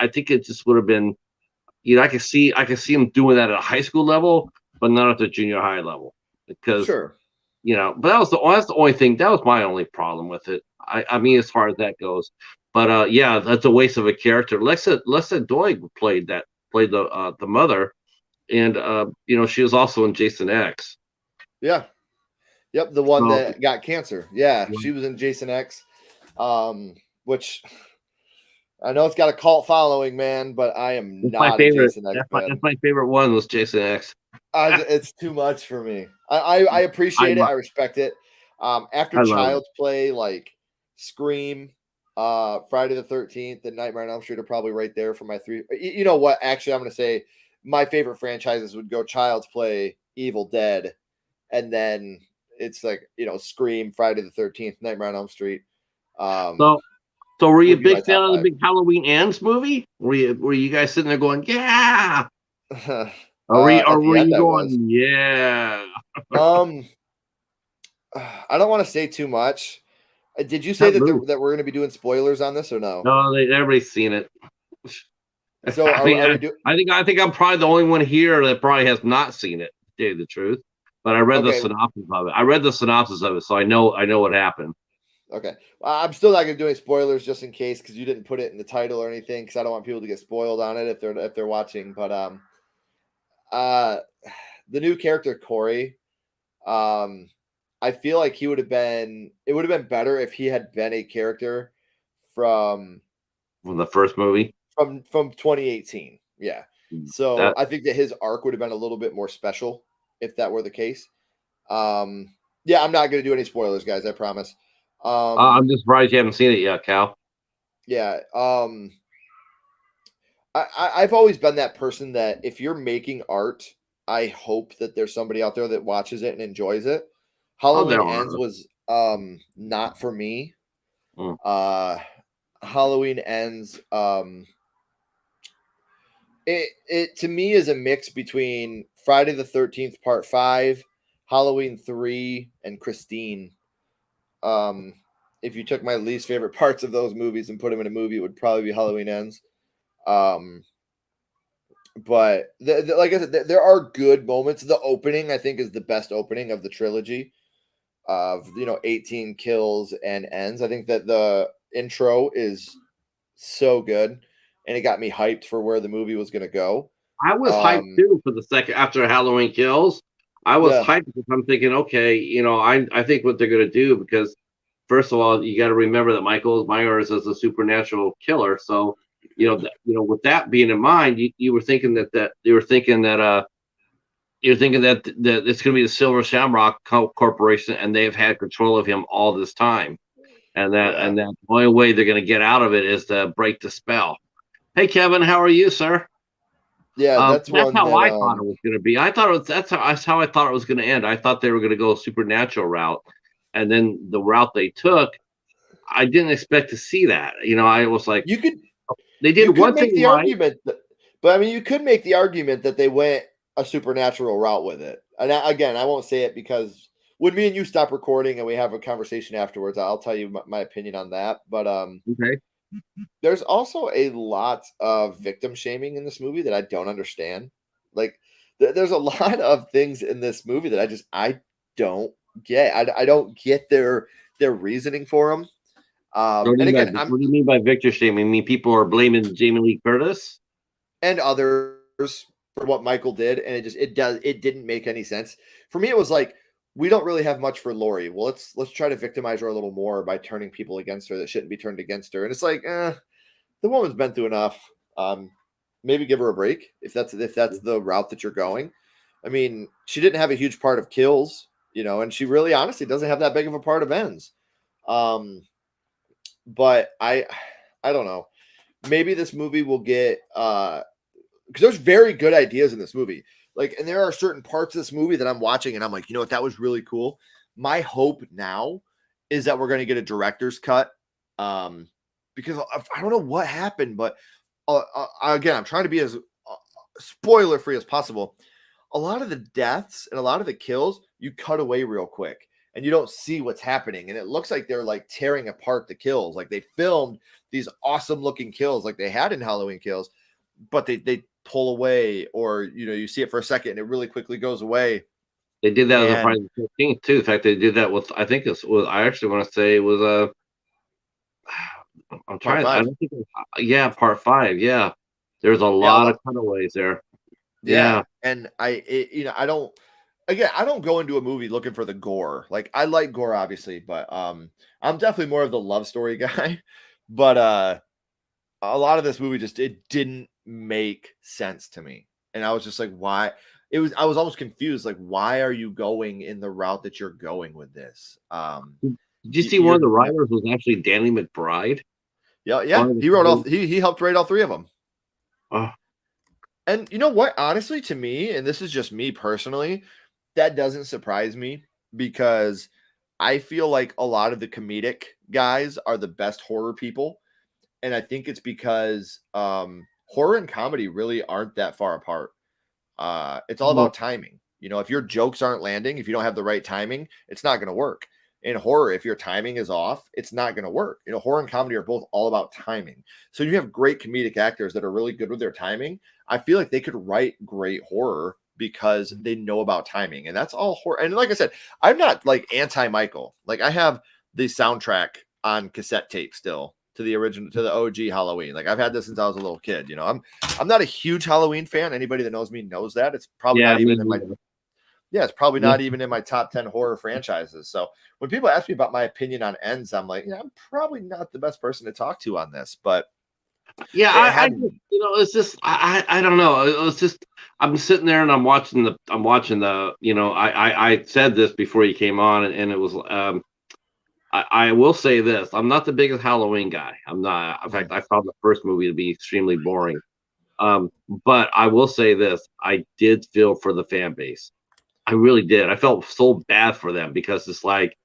think it just would have been, I could see him doing that at a high school level, but not at the junior high level because, but that's the only thing. That was my only problem with it. I mean, as far as that goes, but yeah, that's a waste of a character. Lexa Doig played the mother. And she was also in Jason X. Yeah. Yep, the one that got cancer. Yeah, she was in Jason X, which I know it's got a cult following, man, but I am not a Jason X fan. That's my favorite one was Jason X. It's too much for me. I appreciate it. I respect it. After Child's Play, like Scream, Friday the 13th, and Nightmare on Elm Street are probably right there for my three. You know what? Actually, I'm going to say my favorite franchises would go Child's Play, Evil Dead, and then it's like, Scream, Friday the 13th, Nightmare on Elm Street. So were you a big fan of the big Halloween Ends movie? Were you guys sitting there going, yeah? Or were you going, yeah? I don't want to say too much. Did you say that we're going to be doing spoilers on this or no? No, everybody's seen it. So I think I'm probably the only one here that probably has not seen it, to tell you the truth. But I read the synopsis of it. So I know what happened. Okay. I'm still not going to do any spoilers just in case, because you didn't put it in the title or anything, because I don't want people to get spoiled on it if they're watching. But the new character Corey, I feel like it would have been better if he had been a character from the first movie. From 2018. Yeah. So I think that his arc would have been a little bit more special if that were the case. Yeah, I'm not going to do any spoilers, guys. I promise. I'm just surprised you haven't seen it yet, Cal. Yeah. I've always been that person that if you're making art, I hope that there's somebody out there that watches it and enjoys it. Halloween Ends was not for me. Halloween Ends it to me is a mix between Friday the 13th Part 5, Halloween 3, and Christine. If you took my least favorite parts of those movies and put them in a movie, it would probably be Halloween Ends. But like I said, there are good moments. The opening, I think, is the best opening of the trilogy of 18 kills and ends. I think that the intro is so good, and it got me hyped for where the movie was going to go. I was hyped too for the second after Halloween Kills. I was hyped because I'm thinking, okay, I think what they're going to do, because first of all, you got to remember that Michael Myers is a supernatural killer. So, with that being in mind, you were thinking that it's going to be the Silver Shamrock Corporation, and they've had control of him all this time, and that the only way they're going to get out of it is to break the spell. Hey, Kevin, how are you, sir? Yeah, that's how I thought it was going to be. That's how I thought it was going to end. I thought they were going to go a supernatural route, and then the route they took, I didn't expect to see that. I was like, They You did could one make thing the right. argument, but I mean, you could make the argument that they went a supernatural route with it. And again, I won't say it because when me and you stop recording and we have a conversation afterwards, I'll tell you my opinion on that. But Okay. there's also a lot of victim shaming in this movie that I don't understand. Like, there's a lot of things in this movie that I don't get. I don't get their reasoning for them. And again, What do you mean by victor shaming? I mean people are blaming Jamie Lee Curtis? and others for what Michael did, and it didn't make any sense for me. It was like, we don't really have much for Lori. Well, let's try to victimize her a little more by turning people against her that shouldn't be turned against her. And it's like, the woman's been through enough. Maybe give her a break if that's the route that you're going. I mean, she didn't have a huge part of kills, and she really honestly doesn't have that big of a part of ends. But I don't know. Maybe this movie will get because there's very good ideas in this movie. Like, and there are certain parts of this movie that I'm watching and I'm like, that was really cool. My hope now is that we're going to get a director's cut. Because I don't know what happened, but again, I'm trying to be as spoiler free as possible. A lot of the deaths and a lot of the kills, you cut away real quick and you don't see what's happening. And it looks like they're like tearing apart the kills. Like they filmed these awesome looking kills like they had in Halloween Kills, but they pull away, or you see it for a second and it really quickly goes away. They did that on Friday the 13th too. In fact, they did that with, I think it was, I actually want to say it was I'm trying. I don't think. Part 5. Yeah, there's a lot of cutaways there. Yeah, and I don't. Again, I don't go into a movie looking for the gore. Like, I like gore, obviously, but I'm definitely more of the love story guy. But a lot of this movie it didn't make sense to me, and I was just like, why? I was almost confused. Like, why are you going in the route that you're going with this? Did you see one of the writers was actually Danny McBride? Yeah. He wrote all. He helped write all 3 of them. Oh. And you know what? Honestly, to me, and this is just me personally, that doesn't surprise me because I feel like a lot of the comedic guys are the best horror people. And I think it's because horror and comedy really aren't that far apart. It's all about timing. If your jokes aren't landing, if you don't have the right timing, it's not going to work. In horror, if your timing is off, it's not going to work. Horror and comedy are both all about timing. So you have great comedic actors that are really good with their timing. I feel like they could write great horror because they know about timing, and that's all horror. And like I said, I'm not like anti-Michael. Like, I have the soundtrack on cassette tape still to the original, to the OG Halloween. Like, I've had this since I was a little kid. I'm not a huge Halloween fan. Anybody that knows me knows that. It's probably not even in my it's probably not even in my top 10 horror franchises. So when people ask me about my opinion on ends, I'm like, I'm probably not the best person to talk to on this, but it's just, I don't know. It was just, I'm sitting there and I'm watching the, I said this before you came on, and it was, I will say this. I'm not the biggest Halloween guy. I'm not. In fact, I found the first movie to be extremely boring. But I will say this. I did feel for the fan base. I really did. I felt so bad for them because it's like,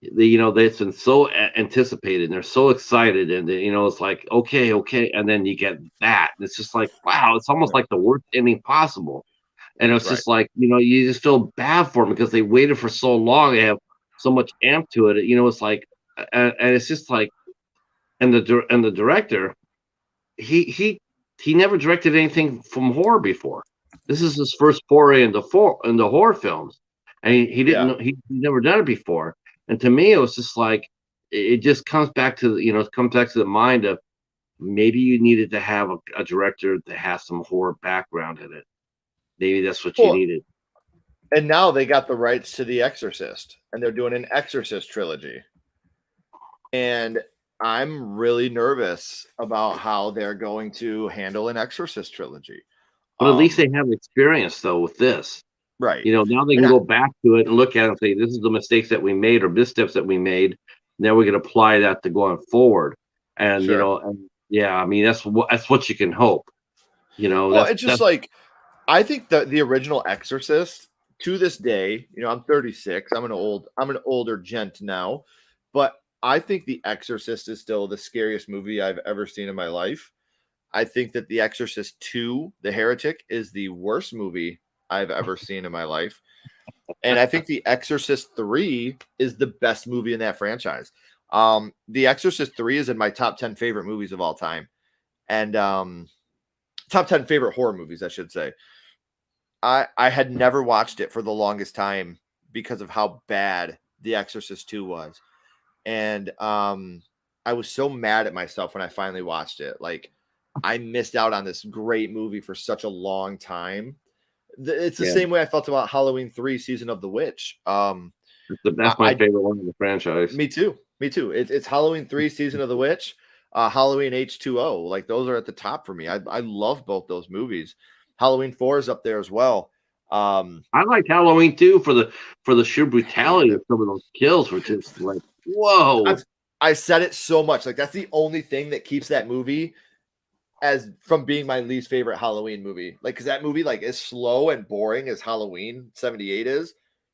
they've been so anticipated and they're so excited, and it's like, okay, and then you get that. And it's just like, wow, it's almost like the worst ending possible. And it's just like, you just feel bad for them because they waited for so long. They have so much amp to it. It's like, and it's just like, and the director, he never directed anything from horror before. This is his first foray into horror films, and he didn't he'd never done it before. And to me, it was just like, it just comes back to the mind of, maybe you needed to have a director that has some horror background in it. Maybe that's what you needed. And now they got the rights to The Exorcist, and they're doing an Exorcist trilogy. And I'm really nervous about how they're going to handle an Exorcist trilogy. But at least they have experience, though, with this. Right. Now they can go back to it and look at it and say, this is the mistakes that we made or missteps that we made. Now we can apply that to going forward. And, I mean, that's what you can hope. It's just like, I think that the original Exorcist, to this day, I'm 36. I'm an older gent now, but I think The Exorcist is still the scariest movie I've ever seen in my life. I think that The Exorcist 2, The Heretic, is the worst movie I've ever seen in my life. And I think The Exorcist 3 is the best movie in that franchise. The Exorcist 3 is in my top 10 favorite movies of all time. And top 10 favorite horror movies, I should say. I had never watched it for the longest time because of how bad The Exorcist 2 was. And I was so mad at myself when I finally watched it. Like, I missed out on this great movie for such a long time. It's the same way I felt about Halloween 3 Season of the Witch. That's my favorite one in the franchise. Me too. It's Halloween 3 Season of the Witch, Halloween H2O. Like, those are at the top for me. I love both those movies. Halloween 4 is up there as well. I like Halloween too for the sheer brutality of some of those kills, which is like, whoa. I said it so much. Like, that's the only thing that keeps that movie as from being my least favorite Halloween movie. Like, because that movie, like, as slow and boring as Halloween 78 is.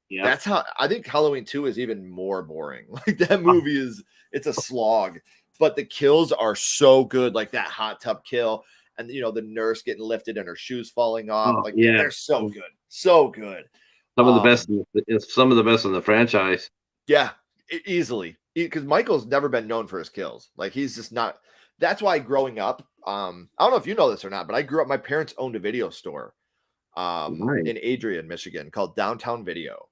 Yeah, that's how I think Halloween 2 is even more boring. Like, that movie it's a slog, but the kills are so good. Like that hot tub kill, and the nurse getting lifted and her shoes falling off. They're so good, so good. Some of the best, some of the best in the franchise. Yeah, easily, because Michael's never been known for his kills. Like, he's just not. That's why growing up, I don't know if you know this or not, but I grew up. My parents owned a video store, in Adrian, Michigan, called Downtown Video,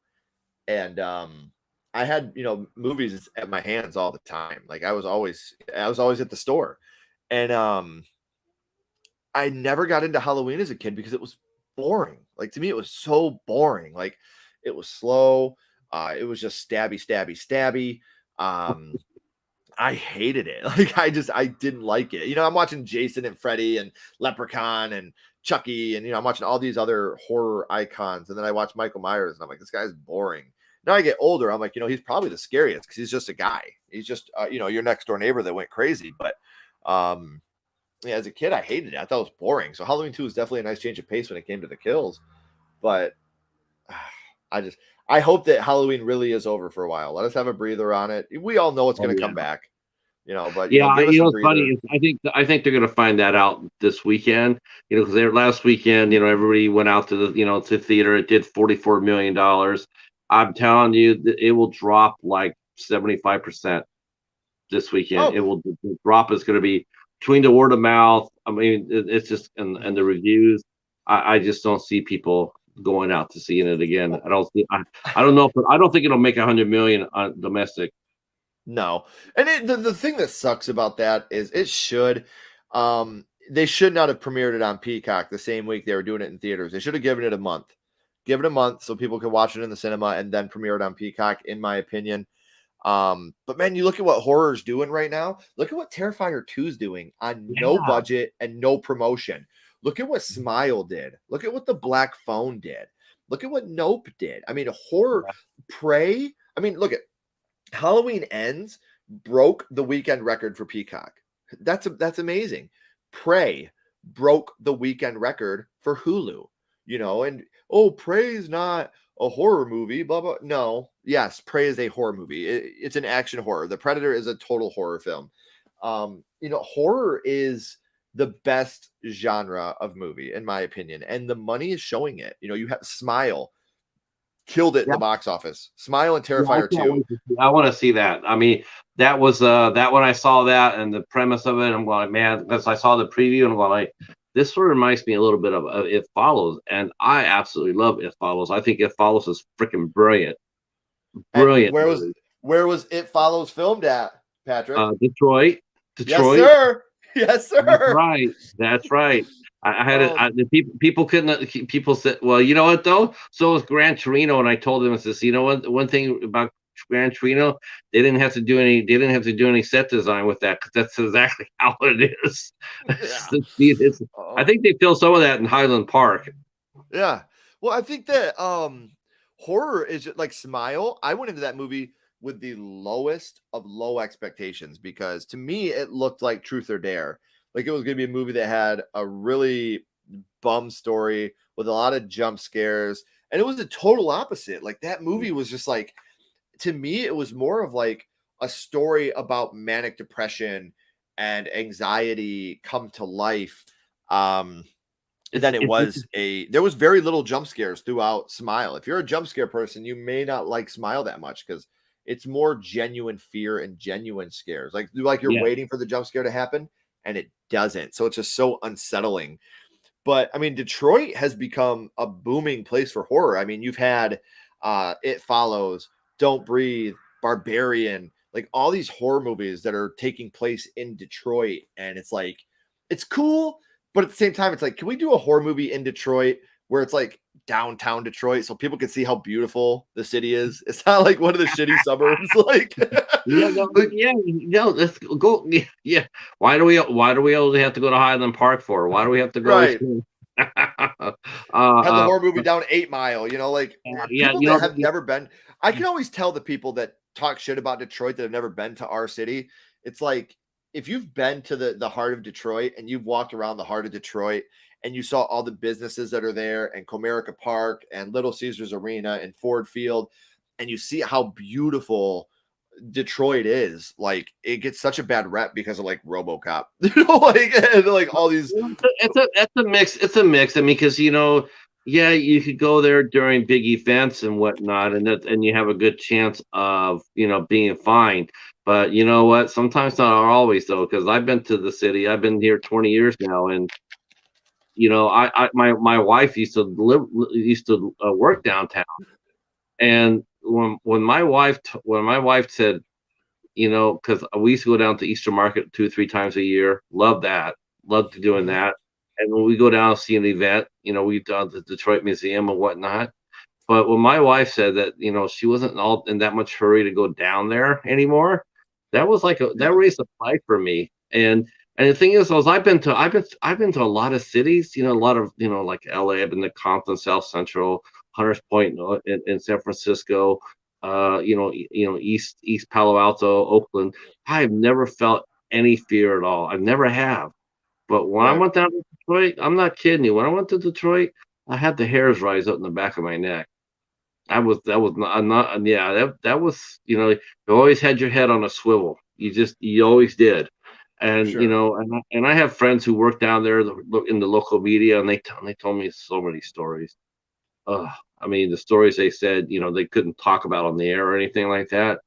and I had movies at my hands all the time. Like, I was always at the store, and I never got into Halloween as a kid because it was boring. Like, to me, it was so boring. Like, it was slow. It was just stabby. I hated it. Like, I didn't like it. I'm watching Jason and Freddy and Leprechaun and Chucky, and I'm watching all these other horror icons, and then I watch Michael Myers, and I'm like, this guy's boring. Now I get older, I'm like, he's probably the scariest because he's just a guy. He's just your next door neighbor that went crazy. But yeah, as a kid, I hated it. I thought it was boring. So Halloween 2 was definitely a nice change of pace when it came to the kills. But I hope that Halloween really is over for a while. Let us have a breather on it. We all know it's going to come back. But it's funny. I think they're going to find that out this weekend. Because last weekend, everybody went out to the to theater. It did $44 million. I'm telling you, it will drop like 75% this weekend. Oh. It will. The drop is going to be between the word of mouth. I mean, it's just and the reviews. I just don't see people going out to seeing it again. I don't know. I don't think it'll make 100 million on domestic. No. And the thing that sucks about that is it should they should not have premiered it on Peacock the same week they were doing it in theaters. They should have given it a month. Give it a month so people can watch it in the cinema and then premiere it on Peacock, in my opinion. But man, you look at what horror's doing right now. Look at what Terrifier 2 is doing on no budget and no promotion. Look at what Smile did. Look at what The Black Phone did. Look at what Nope did. I mean, horror, Prey. I mean, look at Halloween Ends broke the weekend record for Peacock. That's amazing. Prey broke the weekend record for Hulu. And Prey is not a horror movie, blah blah. No, yes, Prey is a horror movie. It's an action horror. The Predator is a total horror film. Horror is the best genre of movie, in my opinion, and the money is showing it. You have Smile. Killed it in the box office. Smile and Terrifier 2. I want to see that. I mean, that was that when I saw that and the premise of it, I'm going, man, because I saw the preview and I'm going, like, this sort of reminds me a little bit of It Follows, and I absolutely love It Follows. I think It Follows is freaking brilliant. Brilliant. And where was It Follows filmed at, Patrick? Detroit. Yes, sir. Yes, sir. That's right. I had it. People couldn't. People said, "Well, you know what though?" So was Gran Torino, and I told them, "I says, one thing about Gran Torino, they didn't have to do any set design with that because that's exactly how it is." Yeah. I think they filmed some of that in Highland Park. Yeah. Well, I think that horror is just like Smile. I went into that movie with the lowest of low expectations because to me it looked like Truth or Dare. Like, it was going to be a movie that had a really bum story with a lot of jump scares. And it was the total opposite. Like, that movie was just like, to me, it was more of like a story about manic depression and anxiety come to life. Then there was very little jump scares throughout Smile. If you're a jump scare person, you may not like Smile that much because it's more genuine fear and genuine scares. Like you're waiting for the jump scare to happen and it doesn't. So it's just so unsettling. But I mean, Detroit has become a booming place for horror. I mean, you've had It Follows, Don't Breathe, Barbarian, like all these horror movies that are taking place in Detroit. And it's like, it's cool. But at the same time, it's like, can we do a horror movie in Detroit where it's like downtown Detroit so people can see how beautiful the city is? It's not like one of the shitty suburbs. Like, let's go. Yeah. Why do we only have to go to Highland Park for? Why do we have to go? Right. Have the horror movie down 8 Mile, like people that have never been. I can always tell the people that talk shit about Detroit that have never been to our city. It's like, if you've been to the heart of Detroit and you've walked around the heart of Detroit and you saw all the businesses that are there and Comerica Park and Little Caesars Arena and Ford Field, and you see how beautiful Detroit is, like it gets such a bad rep because of like RoboCop, like all these. It's a mix. It's a mix. I mean, because you could go there during big events and whatnot, and you have a good chance of being fine. But you know what? Sometimes not always though, because I've been to the city. I've been here 20 years now, and my wife used to work downtown, and when my wife said, because we used to go down to Easter Market 2-3 times a year. Love that. Loved doing that. And when we go down and see an event, we've done the Detroit Museum and whatnot. But when my wife said that, she wasn't all in that much hurry to go down there anymore, that was like that raised a flag for me. And the thing is, I've been to a lot of cities, a lot of like LA. I've been to Compton, South Central, Hunters Point in San Francisco, East Palo Alto, Oakland. I've never felt any fear at all. I never have. But when I went down to Detroit, I'm not kidding you. When I went to Detroit, I had the hairs rise up in the back of my neck. That was you always had your head on a swivel. You always did. And and I have friends who work down there in the local media, and they told me so many stories. I mean, the stories they said, they couldn't talk about on the air or anything like that.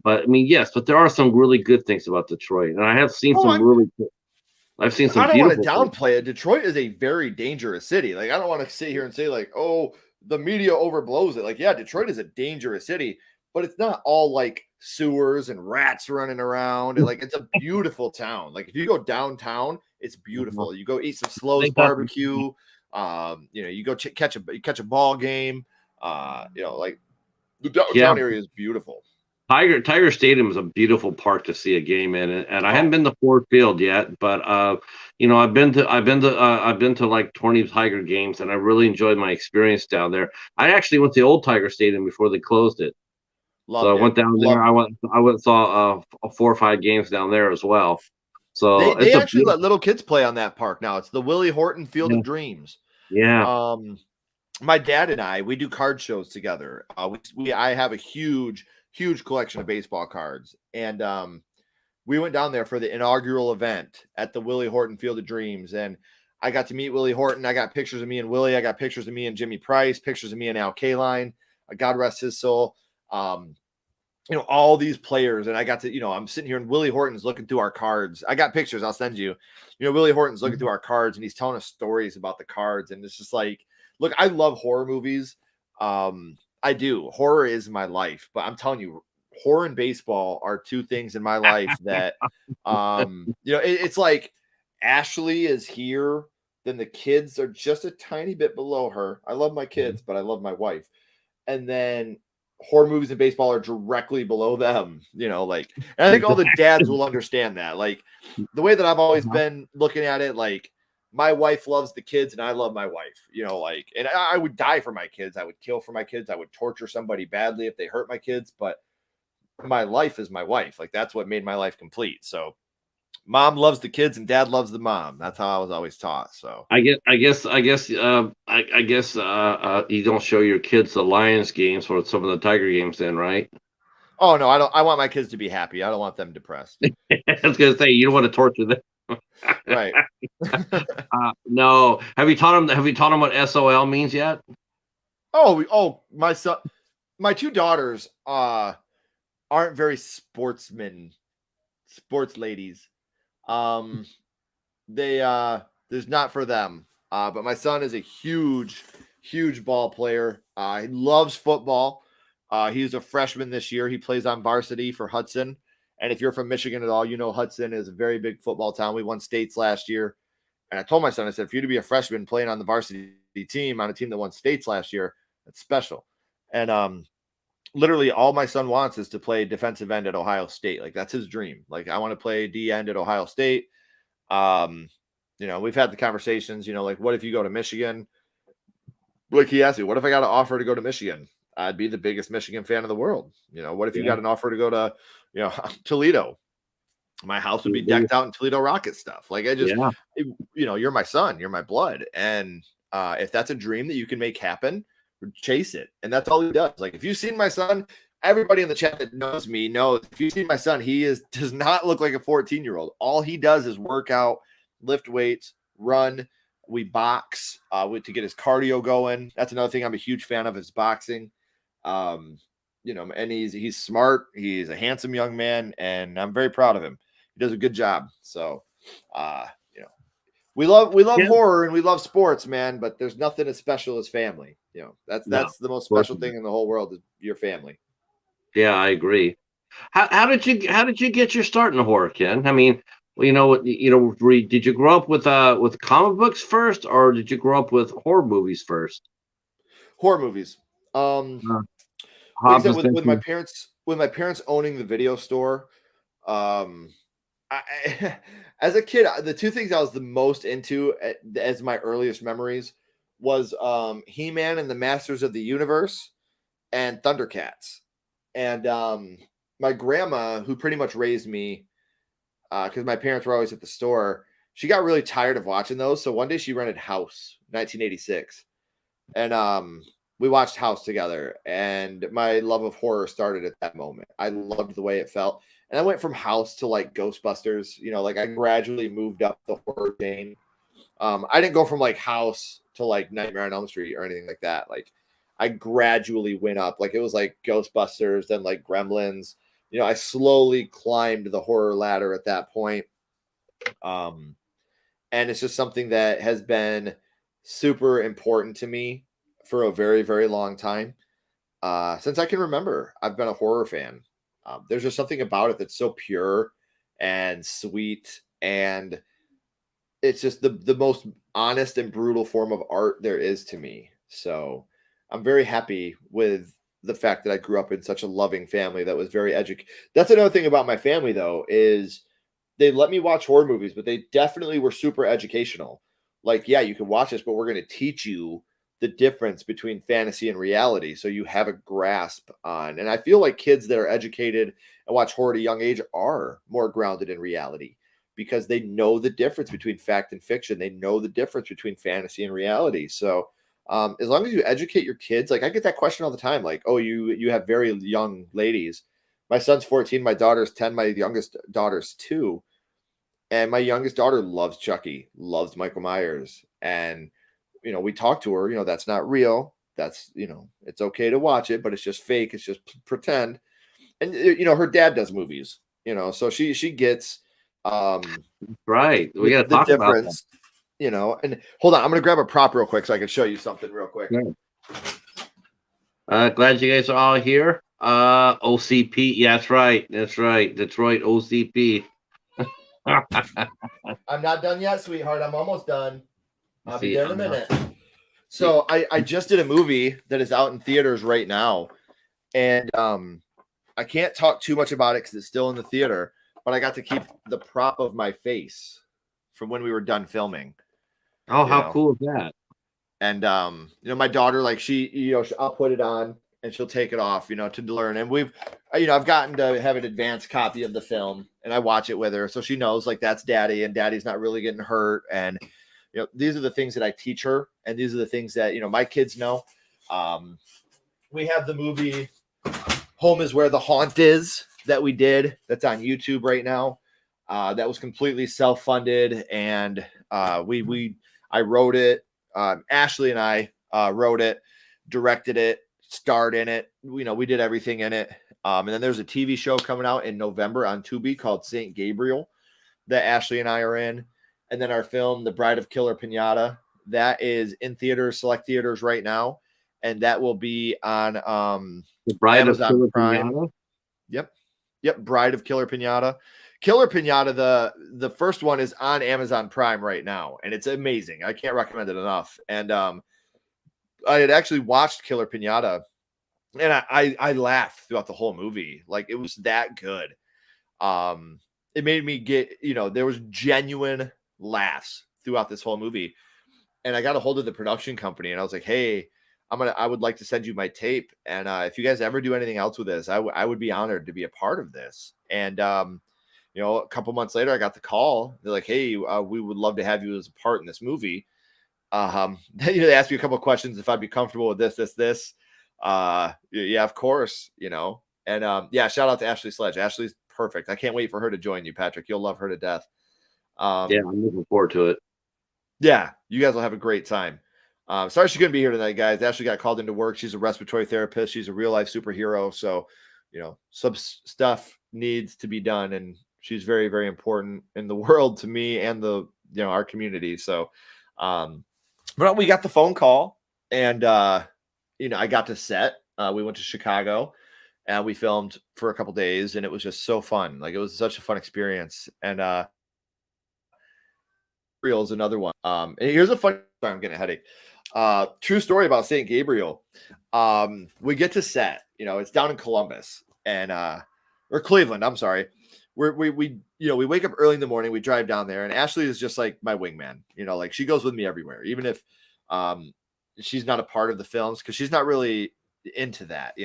But I mean, yes, but there are some really good things about Detroit, and I have seen I've seen some. I don't want to downplay it. Detroit is a very dangerous city. Like, I don't want to sit here and say like, oh, the media overblows it. Like, yeah, Detroit is a dangerous city, but it's not all like sewers and rats running around. And, like, it's a beautiful town. Like, if you go downtown, it's beautiful. You go eat some Slows barbecue. You go catch a ball game. Like the downtown area is beautiful. Tiger Stadium is a beautiful park to see a game in, and I haven't been to Ford Field yet, but I've been to like 20 Tiger games, and I really enjoyed my experience down there. I actually went to the old Tiger Stadium before they closed it. I went down there. I went and saw 4 or 5 games down there as well. So they actually let little kids play on that park now. It's the Willie Horton Field of Dreams. Yeah. My dad and I, we do card shows together. I have a huge collection of baseball cards, and we went down there for the inaugural event at the Willie Horton Field of Dreams, and I got to meet Willie Horton. I got pictures of me and Willie. I got pictures of me and Jimmy Price, pictures of me and Al Kaline. God rest his soul. All these players, and I got to, I'm sitting here and Willie Horton's looking through our cards. I got pictures. I'll send you. Willie Horton's looking through our cards, and he's telling us stories about the cards, and it's just like, look, I love horror movies. I do. Horror is my life, but I'm telling you, horror and baseball are 2 things in my life that, it's like Ashley is here, then the kids are just a tiny bit below her. I love my kids, but I love my wife. And then horror movies and baseball are directly below them, and I think all the dads will understand that. Like, the way that I've always been looking at it, like, my wife loves the kids and I love my wife, and I would die for my kids. I would kill for my kids. I would torture somebody badly if they hurt my kids, but my life is my wife. Like, that's what made my life complete. So mom loves the kids and dad loves the mom. That's how I was always taught. So I guess you don't show your kids the Lions games or some of the Tiger games then, right? Oh no, I don't. I want my kids to be happy. I don't want them depressed. I was gonna say you don't want to torture them. Right. No. Have you taught them? Have you taught them what SOL means yet? My son, my two daughters aren't very sports ladies. There's not for them. But my son is a huge ball player. He loves football. He's a freshman this year. He plays on varsity for Hudson. And if you're from Michigan at all, you know Hudson is a very big football town. We won states last year. And I told my son, I said, for you to be a freshman playing on the varsity team, on a team that won states last year, that's special. And literally all my son wants is to play defensive end at Ohio State. Like, that's his dream. Like, I want to play D end at Ohio State. We've had the conversations, like, what if you go to Michigan? Like, he asked me, what if I got an offer to go to Michigan? I'd be the biggest Michigan fan in the world. What if you got an offer to go to, Toledo? My house would be decked out in Toledo Rocket stuff. Like, you're my son, you're my blood. And if that's a dream that you can make happen, chase it. And that's all he does. Like, if you've seen my son, everybody in the chat that knows me knows, if you see my son, does not look like a 14-year-old. All he does is work out, lift weights, run. We box to get his cardio going. That's another thing I'm a huge fan of, is boxing. And he's smart. He's a handsome young man, and I'm very proud of him. He does a good job. So, we love horror and we love sports, man, but there's nothing as special as family. That's the most special thing in the whole world, is your family. Yeah, I agree. How did you get your start in horror, Ken? I mean, did you grow up with comic books first, or did you grow up with horror movies first? Horror movies. Like I said, with my parents owning the video store, as a kid, the two things I was the most into as my earliest memories was He-Man and the Masters of the Universe and Thundercats. And my grandma, who pretty much raised me, because my parents were always at the store, she got really tired of watching those. So one day she rented House, 1986. And we watched House together. And my love of horror started at that moment. I loved the way it felt. And I went from House to like Ghostbusters. Like, I gradually moved up the horror chain. I didn't go from like House to like Nightmare on Elm Street or anything like that. Like, I gradually went up. Like, it was like Ghostbusters, then like Gremlins. I slowly climbed the horror ladder at that point. And it's just something that has been super important to me for a very, very long time. Since I can remember, I've been a horror fan. There's just something about it that's so pure and sweet, and it's just the most honest and brutal form of art there is to me. So I'm very happy with the fact that I grew up in such a loving family that was very educated. That's another thing about my family, though, is they let me watch horror movies, but they definitely were super educational. Like, yeah, you can watch this, but we're going to teach you the difference between fantasy and reality, so you have a grasp on. And I feel like kids that are educated and watch horror at a young age are more grounded in reality, because they know the difference between fact and fiction. They know the difference between fantasy and reality. So as long as you educate your kids, like, I get that question all the time, like, oh, you have very young ladies. My son's 14, my daughter's 10, my youngest daughter's 2. And my youngest daughter loves Chucky, loves Michael Myers. And we talk to her, that's not real. That's, it's okay to watch it, but it's just fake. It's just pretend. And, her dad does movies, so she gets, right. We got to talk about that. And hold on, I'm going to grab a prop real quick so I can show you something real quick. Glad you guys are all here. OCP. Yeah, that's right. Detroit OCP. I'm not done yet, sweetheart. I'm almost done. I'll be there in a minute. So I just did a movie that is out in theaters right now, and I can't talk too much about it because it's still in the theater, but I got to keep the prop of my face from when we were done filming. Oh, how cool is that? And my daughter, like, she, I'll put it on and she'll take it off, to learn. And we've, I've gotten to have an advanced copy of the film, and I watch it with her, so she knows, like, that's daddy, and daddy's not really getting hurt. And these are the things that I teach her, and these are the things that my kids know. We have the movie Home is Where the Haunt Is that we did. That's on YouTube right now. That was completely self-funded, and I wrote it. Ashley and I wrote it, directed it, starred in it. We did everything in it. And then there's a TV show coming out in November on Tubi called St. Gabriel that Ashley and I are in. And then our film, The Bride of Killer Pinata, that is in theaters, select theaters right now. And that will be on The Bride Amazon of Killer Prime. Pinata? Yep. Bride of Killer Pinata. Killer Pinata, the first one is on Amazon Prime right now, and it's amazing. I can't recommend it enough. And I had actually watched Killer Pinata, and I laughed throughout the whole movie. Like, it was that good. It made me get, there was genuine laughs throughout this whole movie. And I got a hold of the production company, and I was like, hey, I would like to send you my tape. And if you guys ever do anything else with this, I would be honored to be a part of this. And, a couple months later, I got the call. They're like, hey, we would love to have you as a part in this movie. They asked me a couple of questions if I'd be comfortable with this. Yeah, of course, And shout out to Ashley Sledge. Ashley's perfect. I can't wait for her to join you, Patrick. You'll love her to death. Yeah, I'm looking forward to it. Yeah, you guys will have a great time. Sorry she couldn't be here tonight, guys. Ashley got called into work. She's a respiratory therapist. She's a real life superhero. So, some stuff needs to be done, and she's very, very important in the world to me and our community. So, but we got the phone call, and I got to set. We went to Chicago, and we filmed for a couple days, and it was just so fun. Like, it was such a fun experience. And Real is another one. And here's a fun. I'm getting a headache. True story about St. Gabriel. We get to set. It's down in Columbus or Cleveland. I'm sorry. We wake up early in the morning. We drive down there, and Ashley is just like my wingman. Like, she goes with me everywhere, even if she's not a part of the films, because she's not really into that.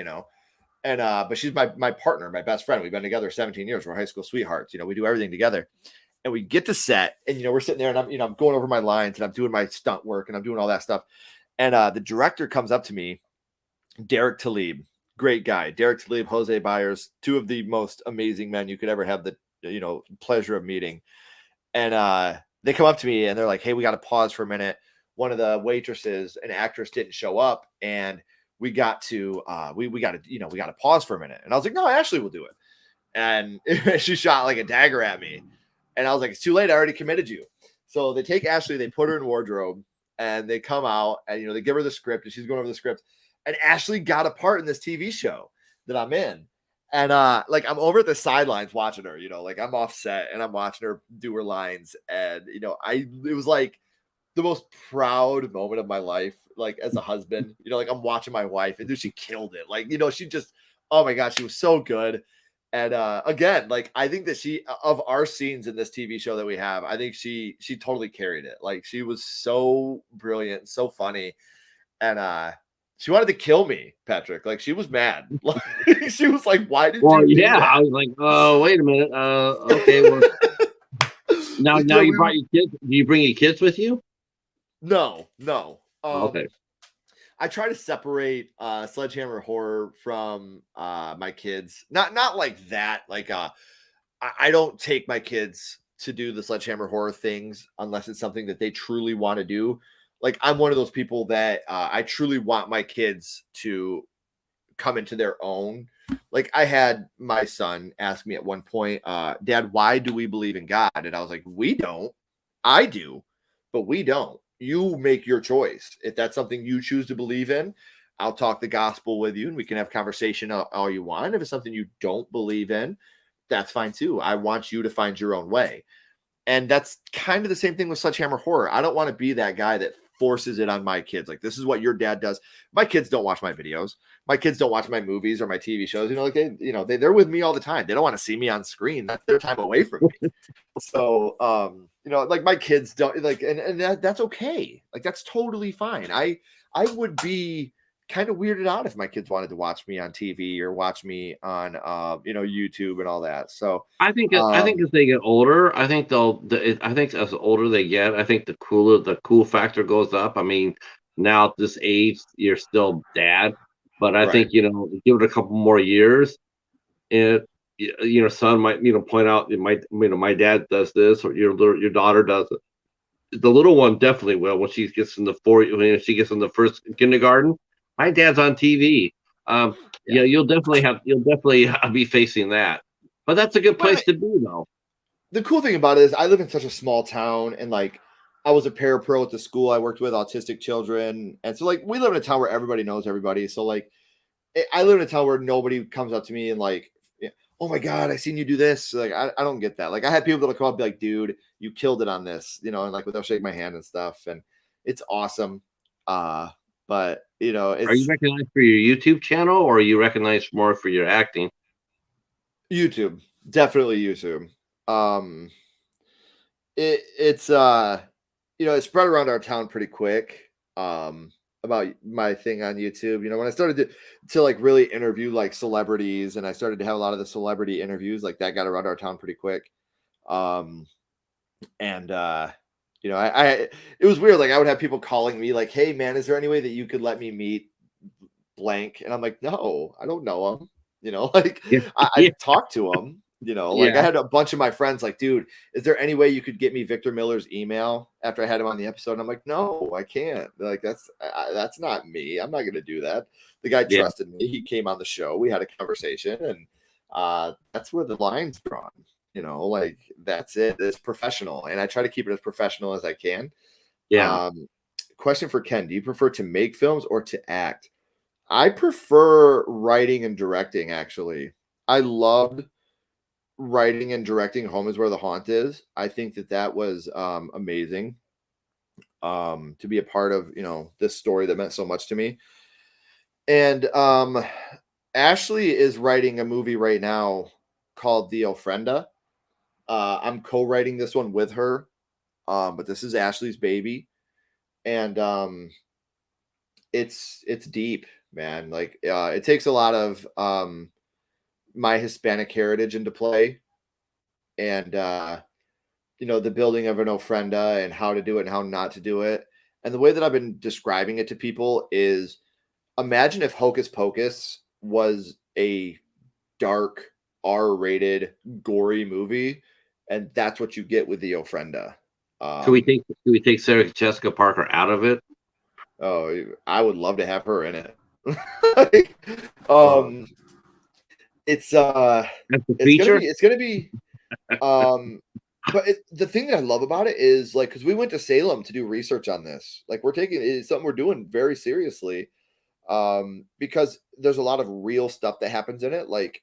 And but she's my partner, my best friend. We've been together 17 years. We're high school sweethearts. We do everything together. And we get to set, and we're sitting there, and I'm going over my lines, and I'm doing my stunt work, and I'm doing all that stuff. And the director comes up to me, Derek Talib, great guy. Derek Talib, Jose Byers, two of the most amazing men you could ever have the pleasure of meeting. And they come up to me, and they're like, "Hey, we got to pause for a minute. One of the waitresses, an actress, didn't show up, and we got to we got to pause for a minute." And I was like, "No, Ashley will do it." And she shot like a dagger at me. And I was like, it's too late. I already committed you. So they take Ashley, they put her in wardrobe, and they come out, and, they give her the script, and she's going over the script. And Ashley got a part in this TV show that I'm in. And I'm over at the sidelines watching her, like, I'm off set, and I'm watching her do her lines. And, it was like the most proud moment of my life, like, as a husband, like, I'm watching my wife, and dude, she killed it. Like, she just, oh my gosh, she was so good. And again, like, I think that she, of our scenes in this TV show that we have, I think she totally carried it. Like, she was so brilliant, so funny. And she wanted to kill me, Patrick. Like, she was mad. She was like, why did you do that? I was like, oh, wait a minute. Okay. Well, now you brought your kids. Do you bring your kids with you? No. Okay. I try to separate Sledgehammer Horror from my kids. Not like that. Like, I don't take my kids to do the Sledgehammer Horror things unless it's something that they truly want to do. Like, I'm one of those people that I truly want my kids to come into their own. Like, I had my son ask me at one point, Dad, why do we believe in God? And I was like, we don't. I do, but we don't. You make your choice. If that's something you choose to believe in, I'll talk the gospel with you, and we can have conversation all you want. If it's something you don't believe in, that's fine too. I want you to find your own way. And that's kind of the same thing with Sledgehammer Horror. I don't want to be that guy that forces it on my kids. Like, this is what your dad does. My kids don't watch my videos. My kids don't watch my movies or my TV shows. They're with me all the time. They don't want to see me on screen. That's their time away from me. So, like, my kids don't like, and that's okay. Like, that's totally fine. I would be kind of weirded out if my kids wanted to watch me on TV or watch me on, YouTube and all that. So I think as they get older, I think as older they get, I think the cool factor goes up. I mean, now at this age, you're still dad. But I Right. think, give it a couple more years, and son might, point out, it might, my dad does this, or your daughter does it. The little one definitely will when she gets in when she gets in the first kindergarten. My dad's on TV. Yeah. You'll definitely be facing that. But that's a good Well, place to be, though. the cool thing about it is I live in such a small town, and like I was a parapro at the school I worked with autistic children. And so like we live in a town where everybody knows everybody. So like I live in a town where nobody comes up to me and like, oh my God, I seen you do this. Like, I don't get that. Like I had people that'll come up and be like, dude, you killed it on this, and like they'll shake my hand and stuff. And it's awesome. But Are you it's recognized for your YouTube channel, or are you recognized more for your acting? YouTube, definitely YouTube. Um, it's it spread around our town pretty quick. About my thing on YouTube. When I started to like really interview like celebrities, and I started to have a lot of the celebrity interviews, like that got around our town pretty quick. And I it was weird. Like I would have people calling me like, "Hey man, is there any way that you could let me meet blank?" And I'm like, "No, I don't know him." Like Yeah, I yeah, talked to him. Like I yeah, had a bunch of my friends like, dude, is there any way you could get me Victor Miller's email after I had him on the episode? And I'm like, no, I can't. They're like, that's not me. I'm not going to do that. The guy yeah, trusted me. He came on the show. We had a conversation, and that's where the line's drawn. Like that's it. It's professional, and I try to keep it as professional as I can. yeah. Um, Question for Ken: do you prefer to make films or to act? I prefer writing and directing. Actually, I loved writing and directing Home is Where the Haunt Is. I think that was amazing, to be a part of, this story that meant so much to me. And Ashley is writing a movie right now called The Ofrenda. I'm co-writing this one with her, but this is Ashley's baby, and it's deep, man. Like it takes a lot of my Hispanic heritage into play, and the building of an ofrenda and how to do it and how not to do it. And the way that I've been describing it to people is, imagine if Hocus Pocus was a dark, R-rated, gory movie, and that's what you get with the ofrenda. Should we take Sarah Jessica Parker out of it? Oh, I would love to have her in it. Like, um, it's That's the it's gonna feature. be it's gonna be but the thing that I love about it is like, because we went to Salem to do research on this, like it's something we're doing very seriously, because there's a lot of real stuff that happens in it, like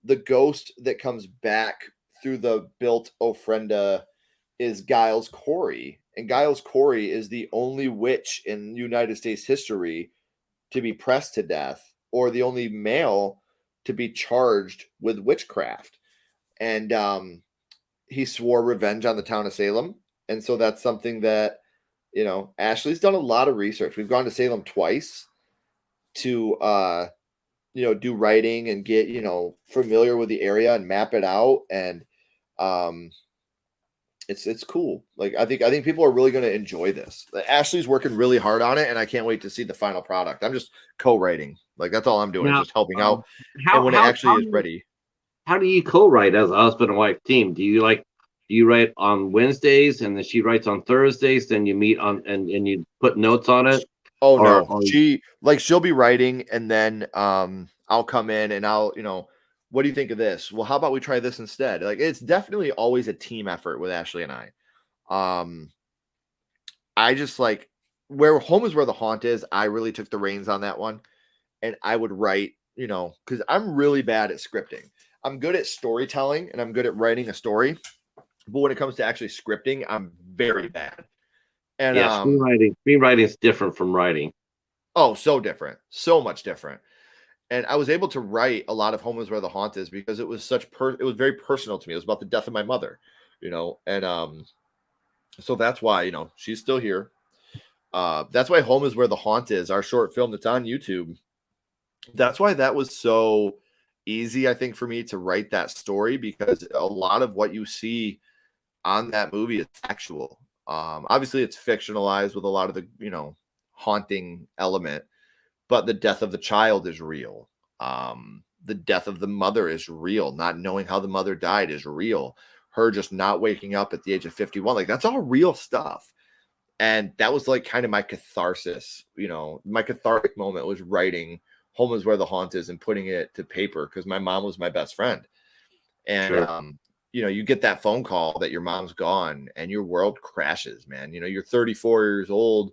the ghost that comes back through the built ofrenda is Giles Corey, and Giles Corey is the only witch in United States history to be pressed to death, or the only male to be charged with witchcraft. And he swore revenge on the town of Salem. And so that's something that, Ashley's done a lot of research. We've gone to Salem twice to, do writing and get, familiar with the area and map it out. And um, it's cool. Like, I think people are really going to enjoy this. Ashley's working really hard on it, and I can't wait to see the final product. I'm just co-writing. Like, that's all I'm doing, is Now, just helping um, out. And how when it how actually how is do you, ready, how do you co-write as a husband and wife team? Do you write on Wednesdays and then she writes on Thursdays? Then you meet on and you put notes on it, oh or no, she'll be writing, and then I'll come in and I'll, what do you think of this? Well, how about we try this instead? Like, it's definitely always a team effort with Ashley and I. Um, I just like, where Home is Where the Haunt Is, I really took the reins on that one, and I would write, because I'm really bad at scripting. I'm good at storytelling and I'm good at writing a story, but when it comes to actually scripting, I'm very bad. And yeah, screenwriting is different from writing. oh, so different, so much different. And I was able to write a lot of Home is Where the Haunt Is because it was it was very personal to me. It was about the death of my mother, and so that's why, she's still here. That's why Home is Where the Haunt Is, our short film that's on YouTube. That's why that was so easy, I think, for me to write that story, because a lot of what you see on that movie is actual. Obviously, it's fictionalized with a lot of the, haunting element, but the death of the child is real. The death of the mother is real. Not knowing how the mother died is real. Her just not waking up at the age of 51, like that's all real stuff. And that was like kind of my catharsis, my cathartic moment was writing Home is Where the Haunt Is and putting it to paper because my mom was my best friend. And, Sure. you get that phone call that your mom's gone and your world crashes, man. You're 34 years old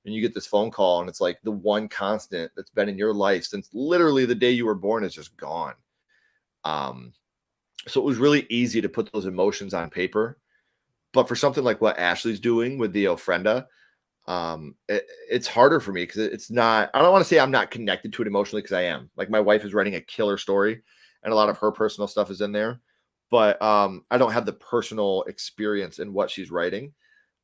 and you get this phone call and it's like the one constant that's been in your life since literally the day you were born is just gone. So it was really easy to put those emotions on paper. But for something like what Ashley's doing with the Ofrenda, it's harder for me because it's not, I don't want to say I'm not connected to it emotionally because I am. Like my wife is writing a killer story and a lot of her personal stuff is in there. But I don't have the personal experience in what she's writing.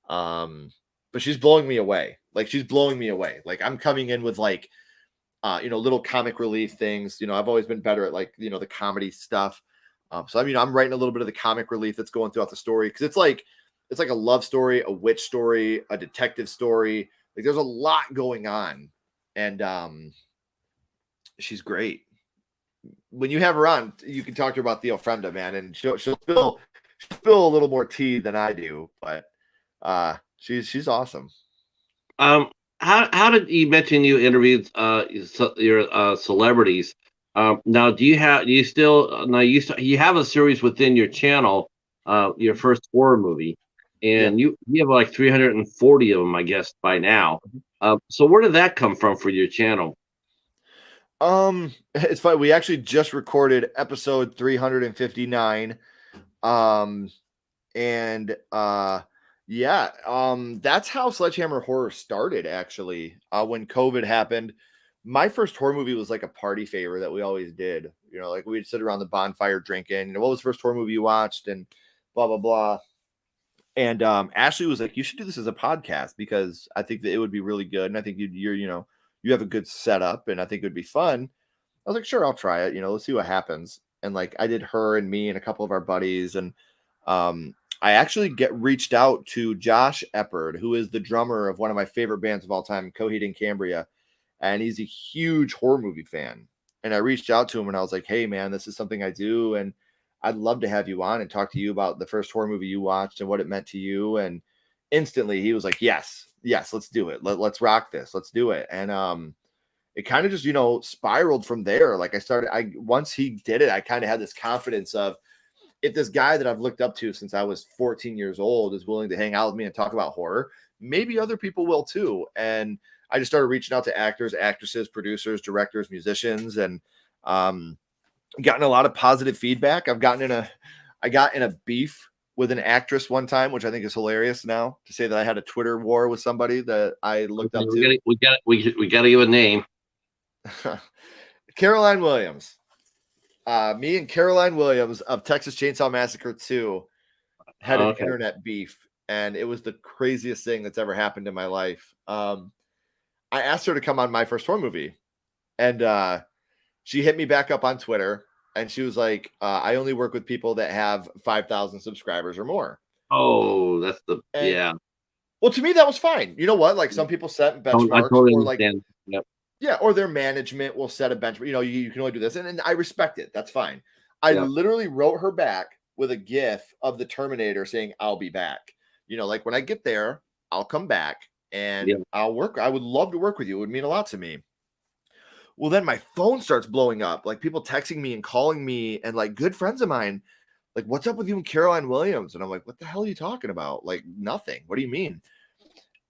But she's blowing me away. Like she's blowing me away. Like I'm coming in with like, little comic relief things. I've always been better at like, the comedy stuff. So I'm writing a little bit of the comic relief that's going throughout the story because it's like a love story, a witch story, a detective story. Like there's a lot going on, and she's great. When you have her on, you can talk to her about the Ofrenda, man, and she'll spill a little more tea than I do, but she's awesome. How did you mention you interviewed your celebrities? Now, do you still now you have a series within your channel, your first horror movie, and you have like 340 of them, I guess, by now. So where did that come from for your channel? It's funny. We actually just recorded episode 359. And that's how Sledgehammer Horror started actually. When COVID happened, my first horror movie was like a party favor that we always did. Like we'd sit around the bonfire drinking, what was the first horror movie you watched and blah blah blah. And Ashley was like, you should do this as a podcast because I think that it would be really good. And I think you have a good setup and I think it would be fun. I was like, sure, I'll try it. Let's see what happens. And like I did her and me and a couple of our buddies. And I actually reached out to Josh Eppard, who is the drummer of one of my favorite bands of all time, Coheed and Cambria. And he's a huge horror movie fan. And I reached out to him and I was like, hey, man, this is something I do. And I'd love to have you on and talk to you about the first horror movie you watched and what it meant to you. And instantly he was like, yes, let's do it. Let's rock this. Let's do it. And it kind of just, spiraled from there. Like once he did it, I kind of had this confidence of, if this guy that I've looked up to since I was 14 years old is willing to hang out with me and talk about horror, maybe other people will too. And I just started reaching out to actors, actresses, producers, directors, musicians, and gotten a lot of positive feedback. I got in a beef with an actress one time, which I think is hilarious now to say that I had a Twitter war with somebody that I looked up to. We got to give a name. Caroline Williams. Me and Caroline Williams of Texas Chainsaw Massacre 2 had an internet beef, and it was the craziest thing that's ever happened in my life. I asked her to come on my first horror movie, and she hit me back up on Twitter, and she was like, I only work with people that have 5,000 subscribers or more. Oh, that's yeah. Well, to me, that was fine. You know what? Like some people set benchmarks. I totally understand. Yep. Yeah, or their management will set a benchmark. You can only do this. And I respect it. That's fine. I literally wrote her back with a GIF of the Terminator saying, I'll be back. Like when I get there, I'll come back and I'll work. I would love to work with you. It would mean a lot to me. Well, then my phone starts blowing up. Like people texting me and calling me and like good friends of mine. Like, what's up with you and Caroline Williams? And I'm like, what the hell are you talking about? Like nothing. What do you mean?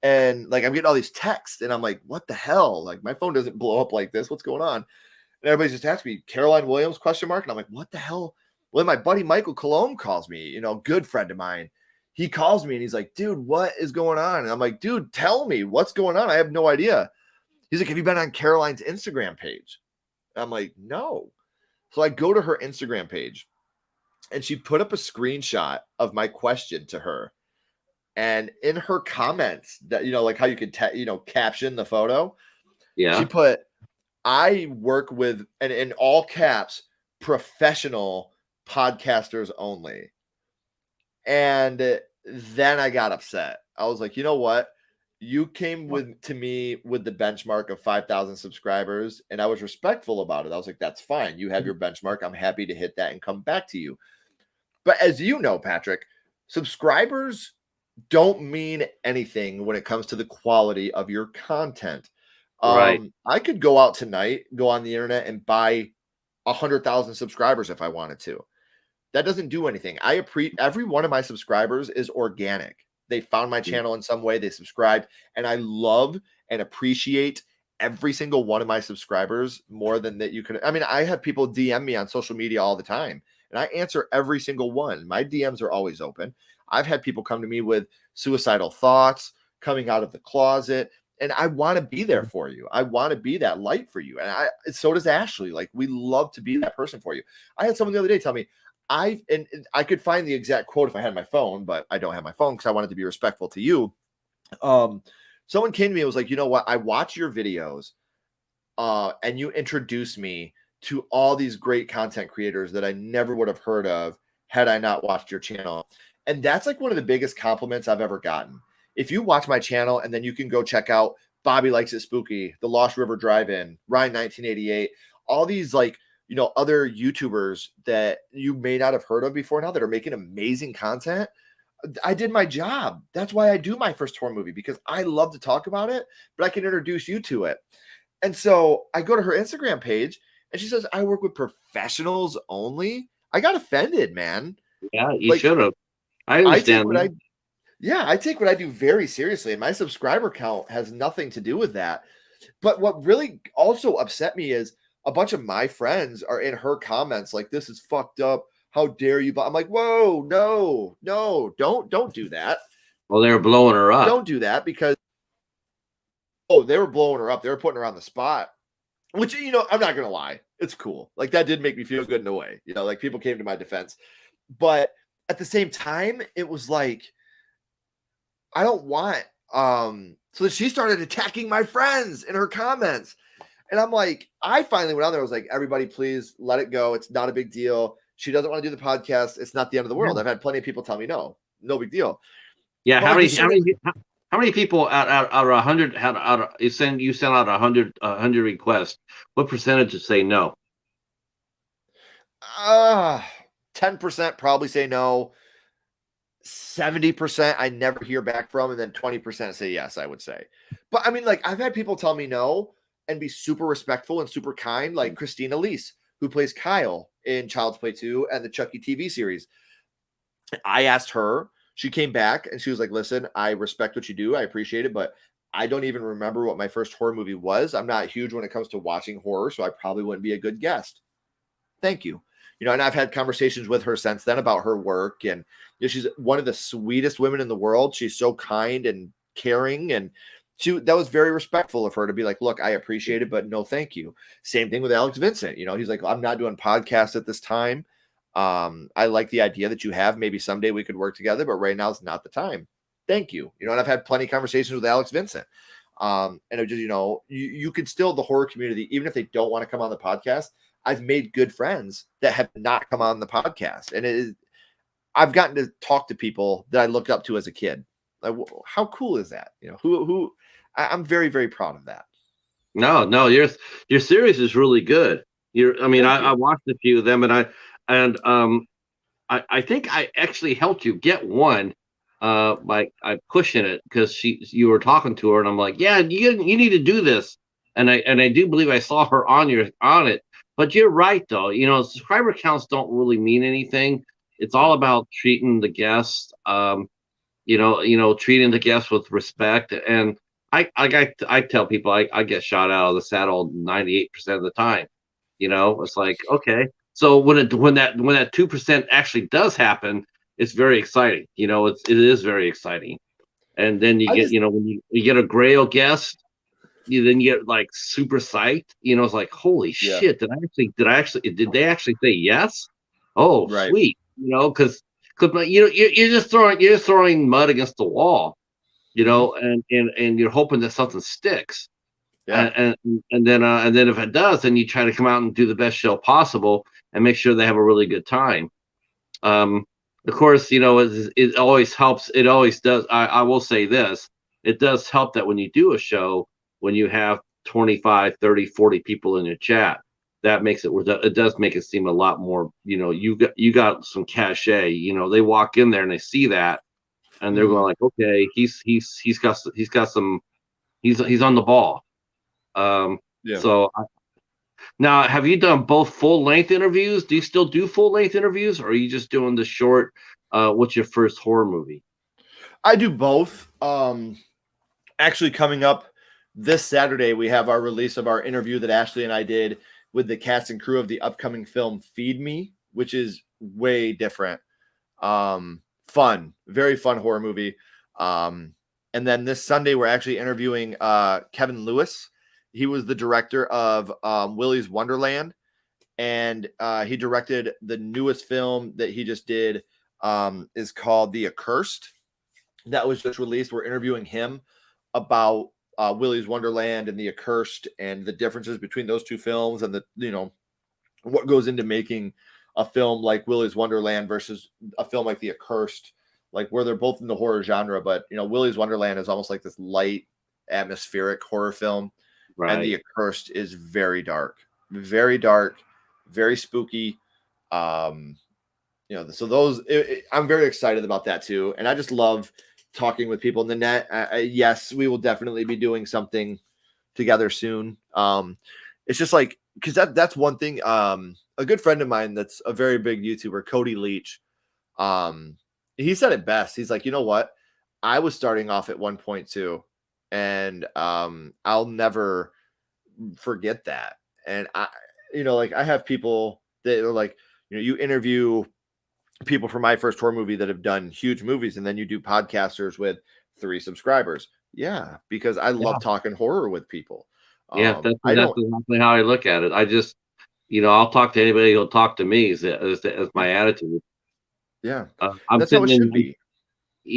And like, I'm getting all these texts and I'm like, what the hell? Like my phone doesn't blow up like this. What's going on? And everybody's just asking me, Caroline Williams, ? And I'm like, what the hell? Well, my buddy Michael Colomb calls me, good friend of mine. He calls me and he's like, dude, what is going on? And I'm like, dude, tell me what's going on. I have no idea. He's like, have you been on Caroline's Instagram page? And I'm like, no. So I go to her Instagram page and she put up a screenshot of my question to her. And in her comments that, like how you could, caption the photo. Yeah. She put, I work with, and in all caps, professional podcasters only. And then I got upset. I was like, you know what? You came to me with the benchmark of 5,000 subscribers, and I was respectful about it. I was like, that's fine. You have your benchmark. I'm happy to hit that and come back to you. But as you know, Patrick, subscribers don't mean anything when it comes to the quality of your content. Right. I could go out tonight, go on the internet and buy 100,000 subscribers if I wanted to. That doesn't do anything. Every one of my subscribers is organic. They found my channel in some way, they subscribed, and I love and appreciate every single one of my subscribers more than that you can. I mean, I have people DM me on social media all the time, and I answer every single one. My DMs are always open. I've had people come to me with suicidal thoughts, coming out of the closet, and I want to be there for you. I want to be that light for you. And so does Ashley. Like, we love to be that person for you. I had someone the other day tell me, and I could find the exact quote if I had my phone, but I don't have my phone because I wanted to be respectful to you. Someone came to me and was like, you know what? I watch your videos and you introduced me to all these great content creators that I never would have heard of had I not watched your channel. And that's like one of the biggest compliments I've ever gotten. If you watch my channel and then you can go check out Bobby Likes It Spooky, The Lost River Drive-In, Ryan 1988, all these like, you know, other YouTubers that you may not have heard of before now that are making amazing content. I did my job. That's why I do my first horror movie, because I love to talk about it, but I can introduce you to it. And so I go to her Instagram page and she says, I work with professionals only. I got offended, man. Yeah, you should have. I understand. I take what I do very seriously, and my subscriber count has nothing to do with that. But what really also upset me is a bunch of my friends are in her comments like, this is fucked up. How dare you? But I'm like, whoa, no, don't do that. Well, they were blowing her up. Don't do that, because they were blowing her up. They were putting her on the spot, which, you know, I'm not gonna lie, it's cool. Like, that did make me feel good in a way. You know, like, people came to my defense, but at the same time, it was like, I don't want so she started attacking my friends in her comments. And I'm like, I finally went on there. I was like, everybody, please let it go. It's not a big deal. She doesn't want to do the podcast. It's not the end of the world. I've had plenty of people tell me no big deal. Yeah. How many people out of 100 you send out 100 requests? What percentage say no? 10% probably say no. 70% I never hear back from, and then 20% say yes, I would say. But I mean, like, I've had people tell me no and be super respectful and super kind, like Christina Leese, who plays Kyle in Child's Play 2 and the Chucky TV series. I asked her, she came back and she was like, listen, I respect what you do. I appreciate it, but I don't even remember what my first horror movie was. I'm not huge when it comes to watching horror, so I probably wouldn't be a good guest. Thank you. You know, and I've had conversations with her since then about her work, and you know, she's one of the sweetest women in the world. She's so kind and caring, and that was very respectful of her to be like, look, I appreciate it, but no, thank you. Same thing with Alex Vincent. You know, he's like, I'm not doing podcasts at this time. I like the idea that you have. Maybe someday we could work together, but right now is not the time. Thank you. You know, and I've had plenty of conversations with Alex Vincent. And it just, you know, you could still, the horror community, even if they don't want to come on the podcast, I've made good friends that have not come on the podcast. And I've gotten to talk to people that I looked up to as a kid. Like, how cool is that? You know, I'm very, very proud of that. No, your series is really good. I watched a few of them, and I think I actually helped you get one by pushing it, because you were talking to her, and I'm like, yeah, you need to do this, and I do believe I saw her on it. But you're right, though. You know, subscriber counts don't really mean anything. It's all about treating the guests, treating the guests with respect. And I tell people I get shot out of the saddle 98% of the time. You know, it's like, okay. So when that 2% actually does happen, it's very exciting. You know, it is very exciting. And then you get, when you get a Grail guest, then you get like super psyched. You know, it's like, holy shit! Did they actually say yes? Oh, right. Sweet. You know, because you're just throwing mud against the wall. You know, and you're hoping that something sticks. Yeah. And then if it does, then you try to come out and do the best show possible and make sure they have a really good time. Of course, you know, it always helps. It always does. I will say this. it does help that when you do a show, when you have 25, 30, 40 people in your chat, that makes it does make it seem a lot more, you got some cachet. They walk in there and they see that, and they're going like, okay, he's got some, he's on the ball. Yeah. So now, have you done both full length interviews? Do you still do full length interviews, or are you just doing the short? What's your first horror movie? I do both. Actually, coming up this Saturday, we have our release of our interview that Ashley and I did with the cast and crew of the upcoming film Feed Me, which is way different. Fun, very fun horror movie. And then this Sunday, we're actually interviewing Kevin Lewis. He was the director of Willy's Wonderland, and he directed the newest film that he just did, is called The Accursed. That was just released. We're interviewing him about Willy's Wonderland and The Accursed and the differences between those two films, and what goes into making a film like Willy's Wonderland versus a film like The Accursed, like where they're both in the horror genre, but Willy's Wonderland is almost like this light, atmospheric horror film, Right. And The Accursed is very dark, very spooky. So those, I'm very excited about that too, and I just love talking with people in the net. Yes, we will definitely be doing something together soon. It's just like, because that's one thing. A good friend of mine that's a very big YouTuber, Cody Leach, he said it best. He's like, you know what? I was starting off at 1.2, and I'll never forget that. And I have people that are like, you interview people from my first horror movie that have done huge movies, and then you do podcasters with 3 subscribers. Yeah, because I love talking horror with people. Yeah, that's exactly how I look at it. I just, I'll talk to anybody who'll talk to me. Is my attitude. Yeah, I'm that's how it should be.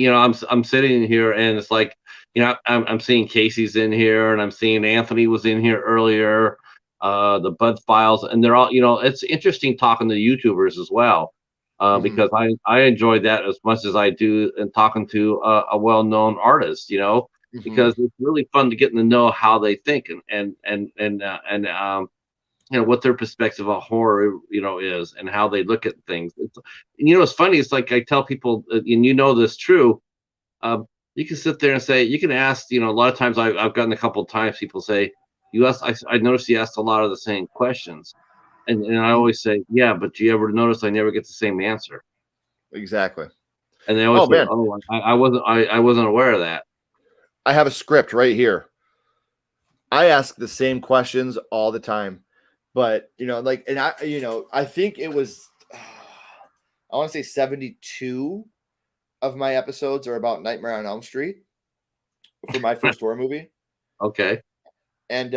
I'm sitting here, and it's like, I'm seeing Casey's in here, and I'm seeing Anthony was in here earlier. The Bud Files, and they're all, it's interesting talking to YouTubers as well. Because I enjoy that as much as I do in talking to a well-known artist, because it's really fun to get to know how they think and what their perspective of horror, is, and how they look at things. It's funny. It's like I tell people, and this true. You can sit there and say, you can ask, a lot of times I've gotten a couple of times people say, I noticed you asked a lot of the same questions. And I always say, yeah, but do you ever notice I never get the same answer? Exactly. And they always say, oh, I wasn't aware of that. I have a script right here. I ask the same questions all the time, but I think it was, I want to say 72 of my episodes are about Nightmare on Elm Street for my first horror movie. Okay. And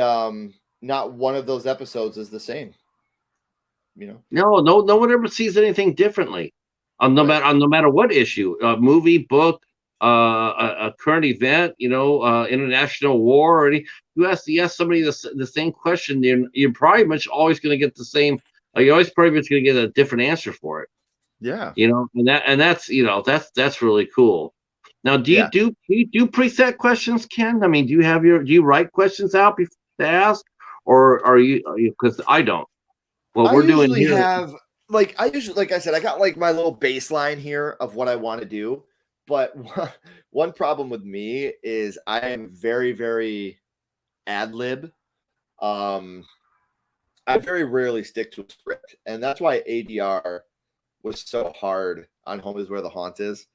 not one of those episodes is the same. No one ever sees anything differently no matter what issue, movie, book, a current event, international war, or any. You ask somebody the same question, you're probably much always going to get the same. You're always pretty much going to get a different answer for it. Yeah, and that's really cool. Now, do you do preset questions, Ken? I mean, do you write questions out to ask, or are you? Because I don't. What we're doing here. Like I said, I got like my little baseline here of what I want to do. But one problem with me is I am very, very ad lib. I very rarely stick to a script, and that's why ADR was so hard on Home Is Where the Haunt Is,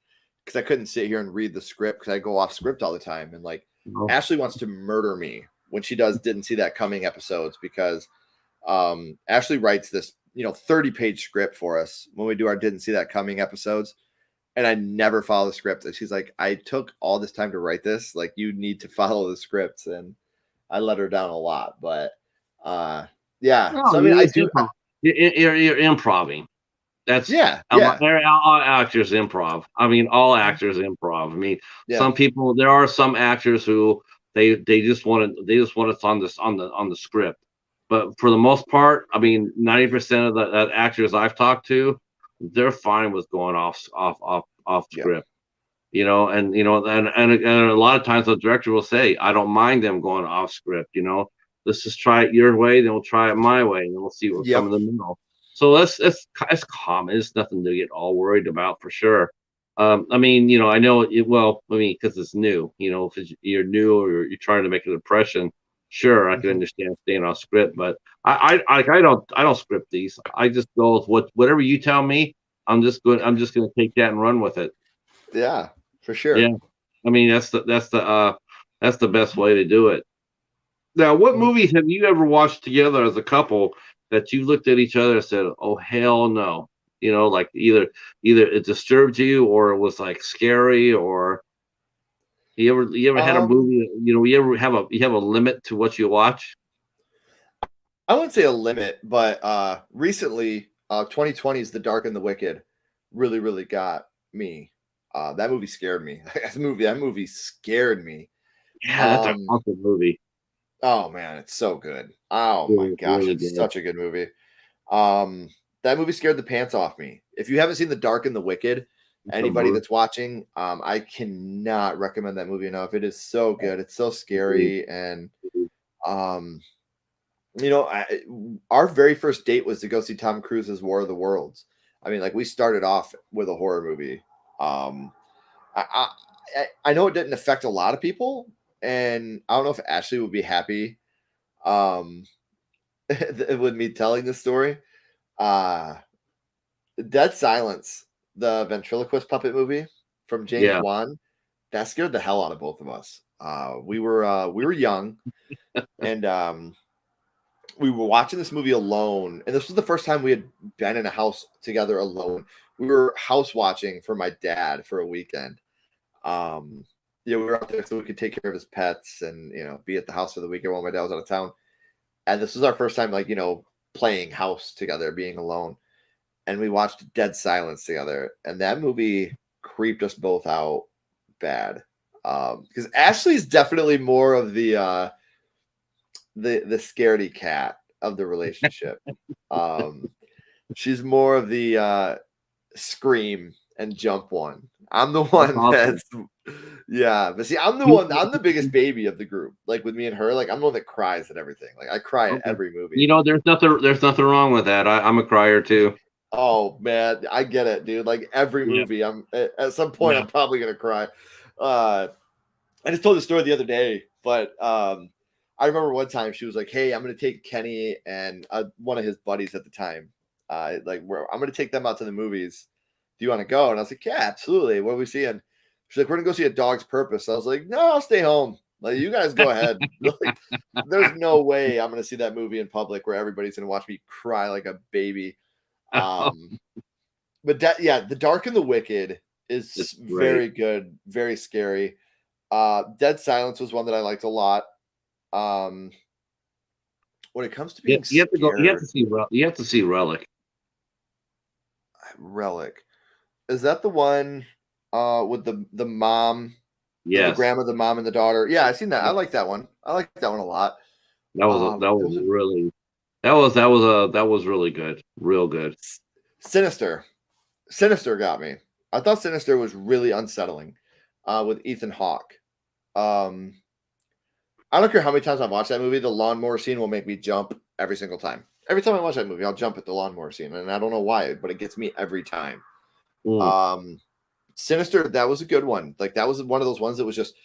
because I couldn't sit here and read the script because I go off script all the time. And Ashley wants to murder me when she didn't see that coming episodes, because Ashley writes this 30-page script for us when we do our Didn't See That Coming episodes, and I never follow the script. And she's like, I took all this time to write this, like, you need to follow the scripts. And I let her down a lot, but yeah. No, so I mean, you're improving. That's all actors improv. I mean, all actors improv. I mean, some people, there are some actors who they just want it on the script. But for the most part, I mean, 90% of the actors I've talked to, they're fine with going off script. and a lot of times the director will say, I don't mind them going off script, let's just try it your way, then we'll try it my way, and then we'll see what Yep. some of the middle. So it's common. It's nothing to get all worried about for sure. I mean, I know it well. I mean, because it's new. If you're new or you're trying to make an impression, sure, I can understand staying off script. But I don't script these. I just go with whatever you tell me. I'm just going to take that and run with it. Yeah, for sure. Yeah, I mean that's the best way to do it. Now, what movies have you ever watched together as a couple that you looked at each other and said, "Oh hell no"? Like either it disturbed you or it was like scary, or you ever had a movie, you ever have a limit to what you watch? I wouldn't say a limit, but recently 2020's The Dark and the Wicked really, really got me. That movie scared me. That movie scared me. Yeah, that's an awesome movie. Oh man, it's so good. Oh my gosh, really it's good. such a good movie. That movie scared the pants off me. If you haven't seen The Dark and the Wicked, anybody that's watching, I cannot recommend that movie enough. It is so good. It's so scary, and our very first date was to go see Tom Cruise's War of the Worlds. I mean, like, we started off with a horror movie. I know it didn't affect a lot of people, and I don't know if Ashley would be happy with me telling this story. Dead Silence, the ventriloquist puppet movie from James Wan, that scared the hell out of both of us. We were young, and we were watching this movie alone, and this was the first time we had been in a house together alone. We were house watching for my dad for a weekend. We were out there so we could take care of his pets and be at the house for the weekend while my dad was out of town. And this was our first time, playing house together, being alone. And we watched Dead Silence together, and that movie creeped us both out bad. Because Ashley's definitely more of the scaredy cat of the relationship. She's more of the scream and jump one. I'm the one that's but see, I'm the biggest baby of the group. Like, with me and her, like, I'm the one that cries at everything. Like, I cry at every movie. There's nothing wrong with that. I'm a crier too. Oh man, I get it, dude. Like, every movie, I'm at some point I'm probably gonna cry. I just told the story the other day, but I remember one time she was like, "Hey, I'm gonna take Kenny and one of his buddies at the time. I'm gonna take them out to the movies. Do you want to go?" And I was like, "Yeah, absolutely. What are we seeing?" She's like, "We're gonna go see A Dog's Purpose." I was like, "No, I'll stay home. Like, you guys go ahead." Like, there's no way I'm gonna see that movie in public where everybody's gonna watch me cry like a baby. But The Dark and the Wicked is very good, very scary. Dead Silence was one that I liked a lot. When it comes to being you have to see Relic. Relic. Is that the one with the mom? Yeah, the grandma, the mom, and the daughter. Yeah, I've seen that. I like that one. I like that one a lot. That was really good. Real good. Sinister got me. I thought Sinister was really unsettling with Ethan Hawke. I don't care how many times I've watched that movie, the lawnmower scene will make me jump every single time. Every time I watch that movie, I'll jump at the lawnmower scene, and I don't know why, but it gets me every time. Sinister, that was a good one. Like, that was one of those ones that was just,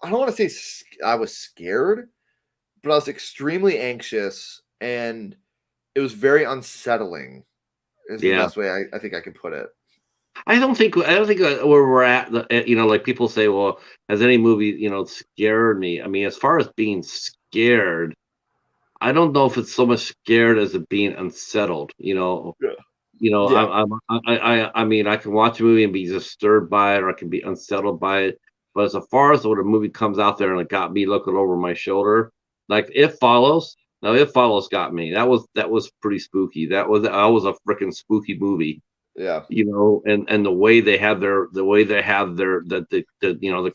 I don't want to say I was scared, but I was extremely anxious, and it was very unsettling. Is the best way I think I can put it. I don't think where we're at, like people say, well, has any movie, scared me? I mean, as far as being scared, I don't know if it's so much scared as it being unsettled, I mean, I can watch a movie and be disturbed by it, or I can be unsettled by it. But as far as when a movie comes out there and it got me looking over my shoulder, like It Follows. Now, It Follows got me. That was pretty spooky. That was a freaking spooky movie. Yeah. And the way they have the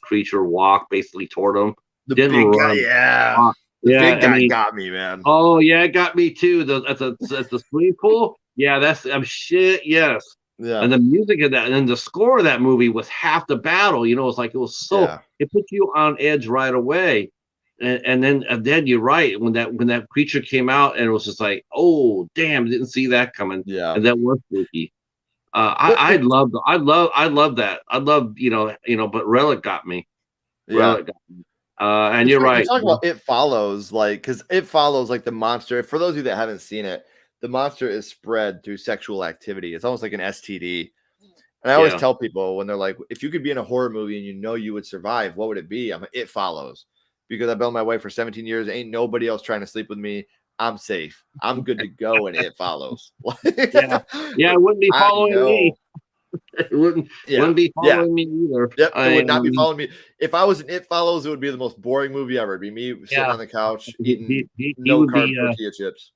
creature walk basically toward them. The big guy, yeah. The big guy got me, man. Oh yeah, it got me too. At the swimming pool. Yeah, that's shit. Yes. Yeah. And the music of that and the score of that movie was half the battle. It was like it was so it put you on edge right away. And then you're right when that creature came out and it was just like, oh damn, didn't see that coming. Yeah. And that was spooky. I love that. I love but Relic got me. Relic got me. And you're right. You talk about It Follows, like, because It Follows, like, the monster. For those of you that haven't seen it, the monster is spread through sexual activity. It's almost like an STD. And I always tell people when they're like, if you could be in a horror movie and you would survive, what would it be? I'm like, It Follows. Because I've been with my wife for 17 years. Ain't nobody else trying to sleep with me. I'm safe. I'm good to go, and It Follows. Yeah, it wouldn't be following me. It wouldn't be following me either. Yep, it would not be following me. If I was in It Follows, it would be the most boring movie ever. It'd be me sitting on the couch eating no-carb tortilla chips.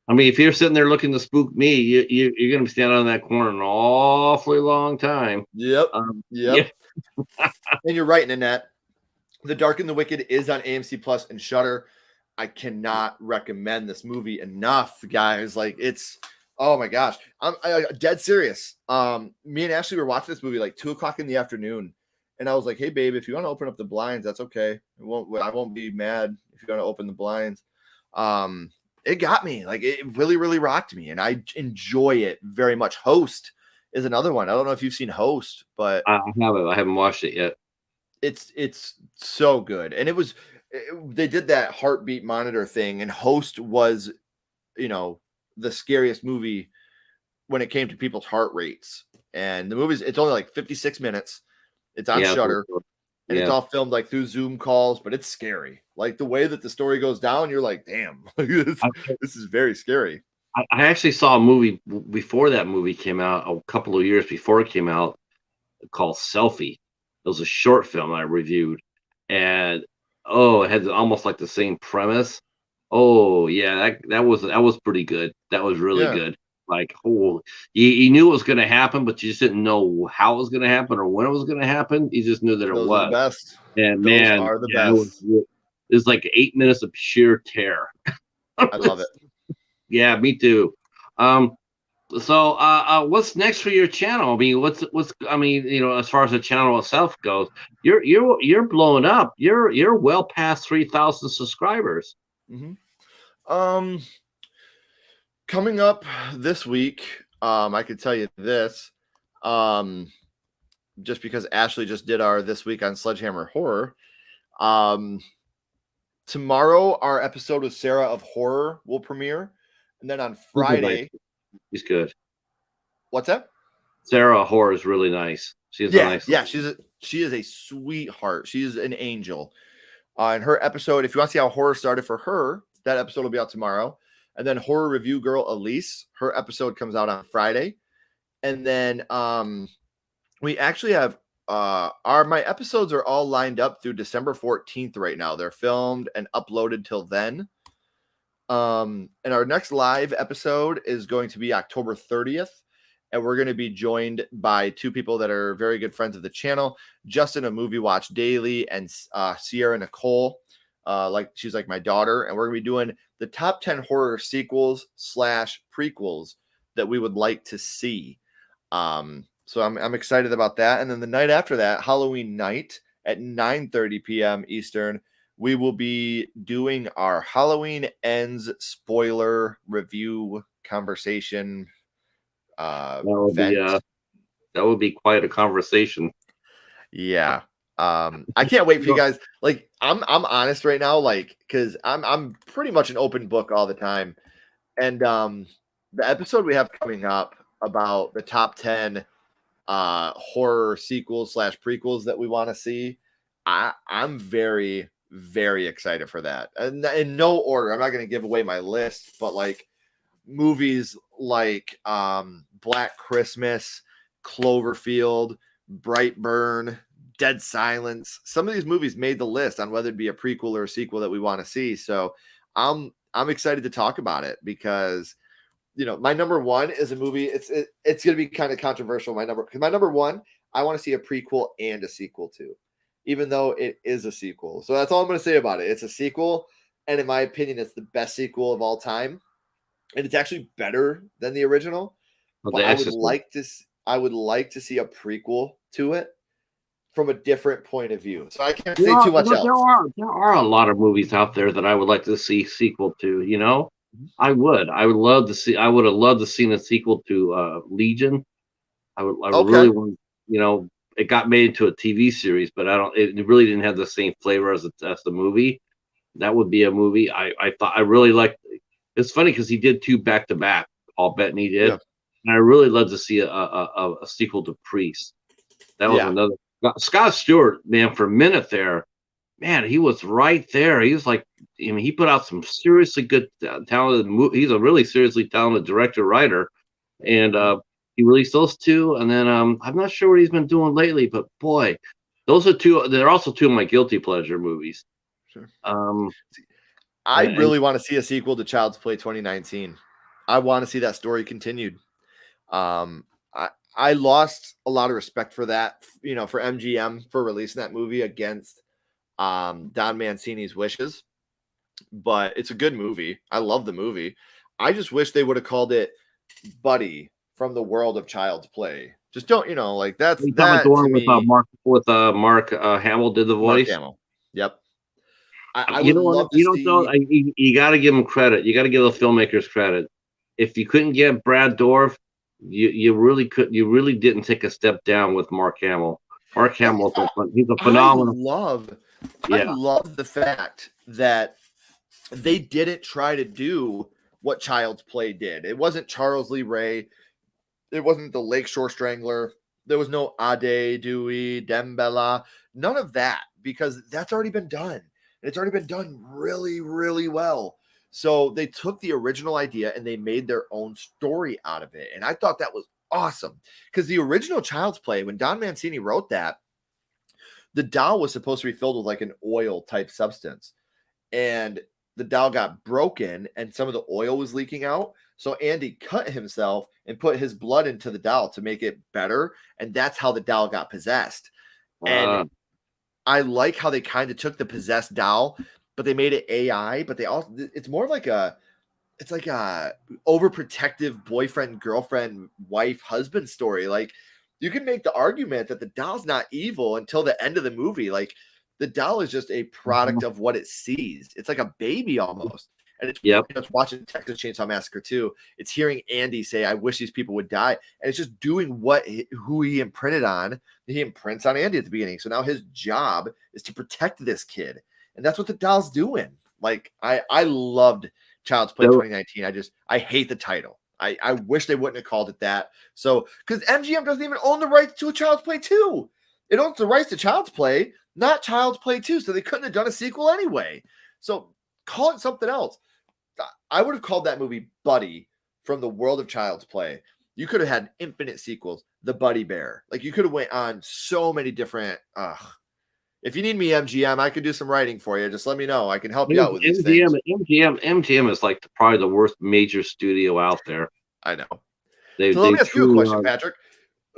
I mean, if you're sitting there looking to spook me, you're going to be standing on that corner an awfully long time. Yep. And you're right, Nanette. The Dark and the Wicked is on AMC Plus and Shudder. I cannot recommend this movie enough, guys. Like, it's, oh my gosh, I'm dead serious. Me and Ashley were watching this movie like 2:00 in the afternoon, and I was like, "Hey, babe, if you want to open up the blinds, that's okay. I won't be mad if you want to open the blinds." It got me. Like, it really, really rocked me, and I enjoy it very much. Host is another one. I don't know if you've seen Host, but I haven't. I haven't watched it yet. It's so good, and they did that heartbeat monitor thing, and Host was, the scariest movie when it came to people's heart rates. And the it's only like 56 minutes. It's on Shudder, and it's all filmed like through Zoom calls, but it's scary. Like the way that the story goes down, you're like, damn, this is very scary. I actually saw a movie before that movie came out, a couple of years before it came out, called Selfie. It was a short film I reviewed, and it had almost like the same premise. Oh yeah, that was pretty good. That was really good. Like, you knew it was going to happen, but you just didn't know how it was going to happen or when it was going to happen. You just knew that Those it was are the best. And Those man, are the best. It was like 8 minutes of sheer terror. I love it. Yeah, me too. So what's next for your channel? I mean, as far as the channel itself goes, you're blowing up. You're well past 3,000 subscribers. Mm-hmm. Coming up this week, I could tell you this, just because Ashley just did our This Week on Sledgehammer Horror. Tomorrow, our episode with Sarah of Horror will premiere, and then on Friday, she's good. What's that? Sarah of Horror is really nice. She's nice. Yeah, she is a sweetheart. She's an angel. And her episode, if you want to see how horror started for her, that episode will be out tomorrow. And then horror review girl Elise, her episode comes out on Friday. And then we actually have my episodes are all lined up through December 14th right now. They're filmed and uploaded till then. And our next live episode is going to be October 30th. And we're going to be joined by two people that are very good friends of the channel, Justin of Movie Watch Daily and Sierra Nicole. She's like my daughter. And we're going to be doing the top 10 horror sequels / prequels that we would like to see. So I'm excited about that. And then the night after that, Halloween night at 9:30 p.m. Eastern, we will be doing our Halloween Ends spoiler review conversation. That would be quite a conversation. Yeah. I can't wait for you guys. Like, I'm honest right now, like, because I'm pretty much an open book all the time. And the episode we have coming up about the top 10 horror sequels / prequels that we want to see, I'm very, very excited for that. And in no order, I'm not going to give away my list, but like movies like Black Christmas, Cloverfield, Brightburn, Dead Silence. Some of these movies made the list on whether it be a prequel or a sequel that we want to see. So I'm excited to talk about it because, my number one is a movie. It's going to be kind of controversial. My number one, I want to see a prequel and a sequel too, even though it is a sequel. So that's all I'm going to say about it. It's a sequel. And in my opinion, it's the best sequel of all time. And it's actually better than the original. But I would like to I would like to see a prequel to it from a different point of view. So I can't There say are, too much else. there are a lot of movies out there that I would like to see sequel to. You know, Mhm. I would love to see. I would have loved to see a sequel to Legion. I would really Okay. want. You know, it got made into a TV series, but I don't. It really didn't have the same flavor as the movie. That would be a movie I thought I really liked. It's funny because he did two back to back. Paul Bettany did, Yeah. and I really love to see a sequel to Priest. That was Yeah. another Scott Stewart, man. For a minute there, man, he was right there. He was like, I mean, he put out some seriously good, talented. He's a really seriously talented director writer, and Mhm. he released those two. And then I'm not sure what he's been doing lately, but boy, those are two. They're also two of my guilty pleasure movies. Sure. Um, I and really want to see a sequel to Child's Play 2019. I want to see that story continued. Um, I lost a lot of respect for that, for MGM for releasing that movie against Don Mancini's wishes, but it's a good movie. I love the movie. I just wish they would have called it Buddy from the World of Child's Play. Just don't, like you talking about the to one me, with Mark Hamill did the Mark voice? Hamill. Yep. I You would know what? love to You don't know. see. You got to give them credit. You got to give the filmmakers credit. If you couldn't get Brad Dourif, you really could. You really didn't take a step down with Mark Hamill. Mark Hamill, he's a I phenomenal. love I Yeah, love the fact that they didn't try to do what Child's Play did. It wasn't Charles Lee Ray. It wasn't the Lakeshore Strangler. There was no Ade, Dewey, Dembella. None of that, because that's already been done. And it's already been done really, really well. So they took the original idea and they made their own story out of it. And I thought that was awesome. Because the original Child's Play, when Don Mancini wrote that, the doll was supposed to be filled with like an oil type substance. And the doll got broken and some of the oil was leaking out. So Andy cut himself and put his blood into the doll to make it better. And that's how the doll got possessed. And uh, I like how they kind of took the possessed doll, but they made it AI. But they also, it's more of like it's like a overprotective boyfriend, girlfriend, wife, husband story. Like you can make the argument that the doll's not evil until the end of the movie. Like the doll is just a product of what it sees. It's like a baby almost. And yep. it's watching Texas Chainsaw Massacre 2. It's hearing Andy say, I wish these people would die. And it's just doing who he imprinted on. He imprints on Andy at the beginning. So now his job is to protect this kid. And that's what the doll's doing. Like I loved Child's Play 2019. I hate the title. I wish they wouldn't have called it that. So because MGM doesn't even own the rights to a Child's Play 2. It owns the rights to Child's Play, not Child's Play 2. So they couldn't have done a sequel anyway. So call it something else. I would have called that movie Buddy from the World of Child's Play. You could have had infinite sequels. The Buddy Bear. Like you could have went on so many different. If you need me, MGM, I could do some writing for you. Just let me know. I can help you out with these things. MGM is like probably the worst major studio out there. I know. So let me ask you a question, Patrick.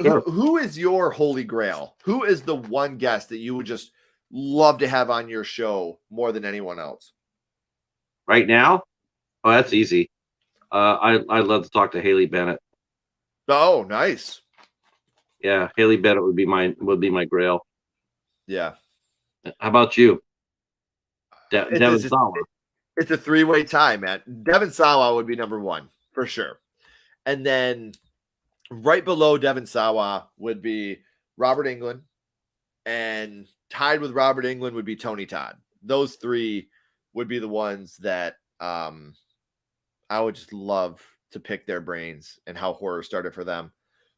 Sure. Who is your holy grail? Who is the one guest that you would just love to have on your show more than anyone else? Right now? Oh, that's easy. I'd love to talk to Haley Bennett. Oh, nice. Yeah, Haley Bennett would be my grail. Yeah. How about you? Devon Sawa. It's a three-way tie, man. Devon Sawa would be number one for sure. And then right below Devon Sawa would be Robert Englund. And tied with Robert Englund would be Tony Todd. Those three would be the ones that I would just love to pick their brains and how horror started for them.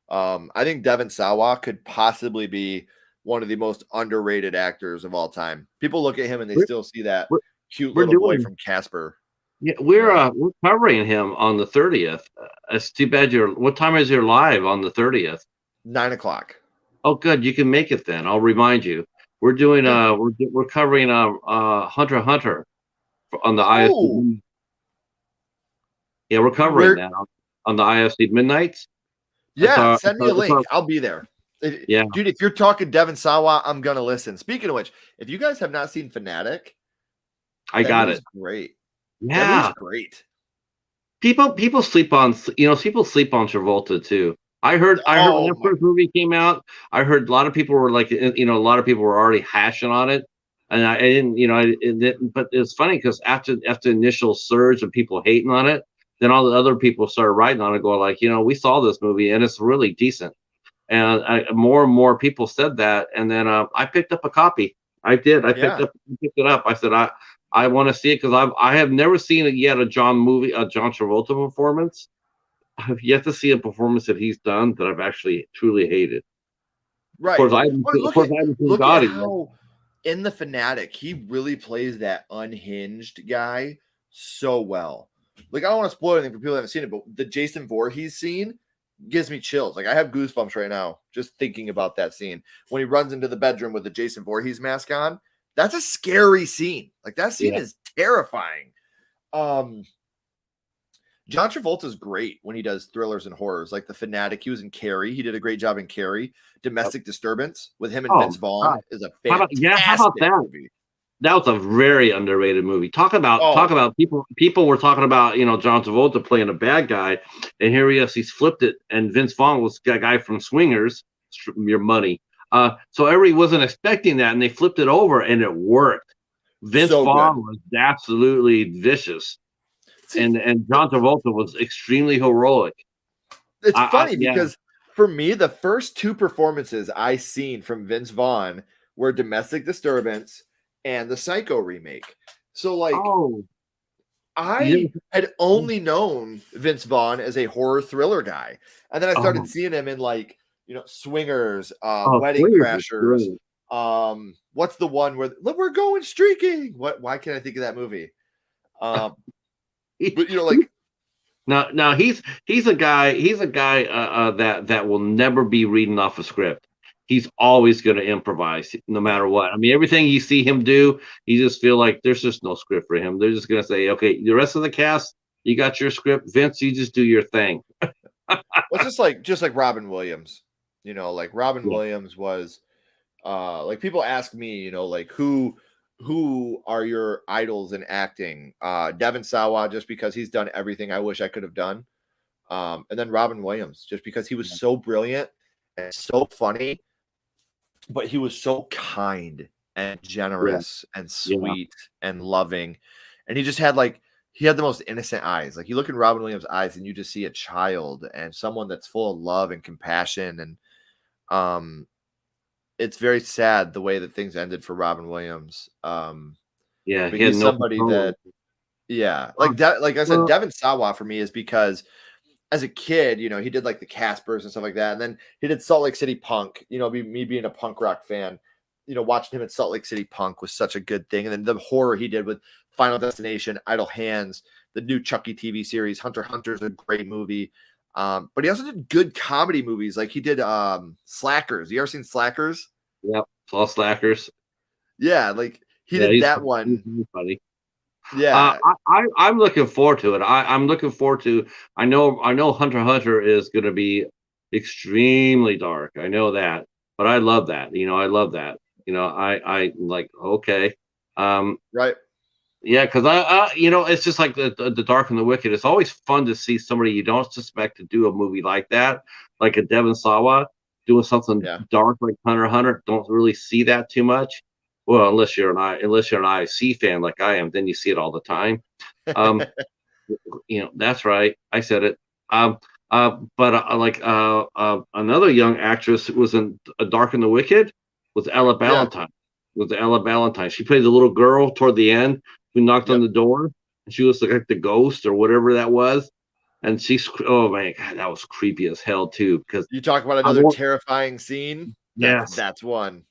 I think Devon Sawa could possibly be one of the most underrated actors of all time. People look at him and they still see that cute little boy from Casper. Yeah, we're covering him on the 30th. It's too bad what time is your live on the 30th? 9:00. Oh, good. You can make it then. I'll remind you. We're doing we're covering Hunter x Hunter on the IFC. Yeah, we're covering that on the IFC Midnights. Yeah, send me a link. I'll be there. Yeah, dude, if you're talking Devon Sawa, I'm gonna listen. Speaking of which, if you guys have not seen Fanatic, I got it. Great. Yeah, great. People sleep on Travolta too. I heard when Oh that my, first movie came out, I heard a lot of people were like, a lot of people were already hashing on it, and I didn't, it didn't, but it's funny because after the initial surge of people hating on it, then all the other people started writing on it, going like, we saw this movie and it's really decent, and more and more people said that, and then I picked up a copy. I did. yeah. Picked it up. I said I want to see it because I have never seen it yet. A John Travolta performance. I've yet to see a performance that he's done that I've actually truly hated. Of Right. course, Well, I haven't seen look at Gotti yet. how in The Fanatic he really plays that unhinged guy so well. Like I don't want to spoil anything for people that haven't seen it, but the Jason Voorhees scene gives me chills. Like I have goosebumps right now just thinking about that scene when he runs into the bedroom with the Jason Voorhees mask on. That's a scary scene. Like that scene Yeah. is terrifying. Um, John Travolta's great when he does thrillers and horrors, like The Fanatic. He was in Carrie. He did a great job in Carrie. Domestic Disturbance with him and Oh Vince Vaughn God. is a How about fantastic that? movie. That was a very underrated movie. Talk Oh, about people. People were talking about John Travolta playing a bad guy, and here he is. He's flipped it, and Vince Vaughn was a guy from Swingers. Your money. So everybody wasn't expecting that, and they flipped it over, and it worked. Vince so Vaughn good. was absolutely vicious, See, and John Travolta was extremely heroic. it's funny Yeah. because for me, the first two performances I seen from Vince Vaughn were Domestic Disturbance and the Psycho remake. So, like, Oh, I you had only known Vince Vaughn as a horror thriller guy. And then I started oh, seeing him in like, Swingers, oh, Wedding Swingers was Crashers. great. What's the one where look, we're going streaking? Why can't I think of that movie? But like Now he's a guy that will never be reading off a script. He's always going to improvise no matter what. I mean, everything you see him do, you just feel like there's just no script for him. They're just going to say, okay, the rest of the cast, you got your script, Vince, you just do your thing. well, it's just like Robin Williams. Like Robin Yeah, Williams was like people ask me, like who are your idols in acting? Devin Sawa, just because he's done everything I wish I could have done. And then Robin Williams, just because he was so brilliant and so funny, but he was so kind and yeah, generous and yeah. sweet and loving. And he had the most innocent eyes. Like you look in Robin Williams' eyes and you just see a child and someone that's full of love and compassion. And um it's very sad the way that things ended for Robin Williams. Yeah, But he had he's no somebody control. that, yeah, Oh, like that, like I said, well, Devin Sawa for me is because as a kid, he did like the Caspers and stuff like that. And then he did Salt Lake City Punk, me being a punk rock fan, watching him at Salt Lake City Punk was such a good thing. And then the horror he did with Final Destination, Idle Hands, the new Chucky TV series, Hunter x Hunter is a great movie. But he also did good comedy movies. Like he did Slackers. You ever seen Slackers? yeah, all slackers. Yeah, like he Yeah, did that he's one. really funny. Yeah, I'm looking forward to it. I'm looking forward to. I know Hunter x Hunter is going to be extremely dark. I know that, but I love that. I love that. I like. Okay, um, right. yeah, because it's just like the Dark and the Wicked. It's always fun to see somebody you don't suspect to do a movie like that, like a Devon Sawa doing something Yeah. dark like Hunter x Hunter. Don't really see that too much. Well, unless you're an IC fan like I am, then you see it all the time. Um, that's right. I said it. But another young actress who was in Dark and the Wicked was Ella Yeah. Ballantyne. She played the little girl toward the end who knocked on Yep. the door, and she was like the ghost or whatever that was. And oh man, God, that was creepy as hell too. Because You talk about I another won't. terrifying scene. Yes, That's one.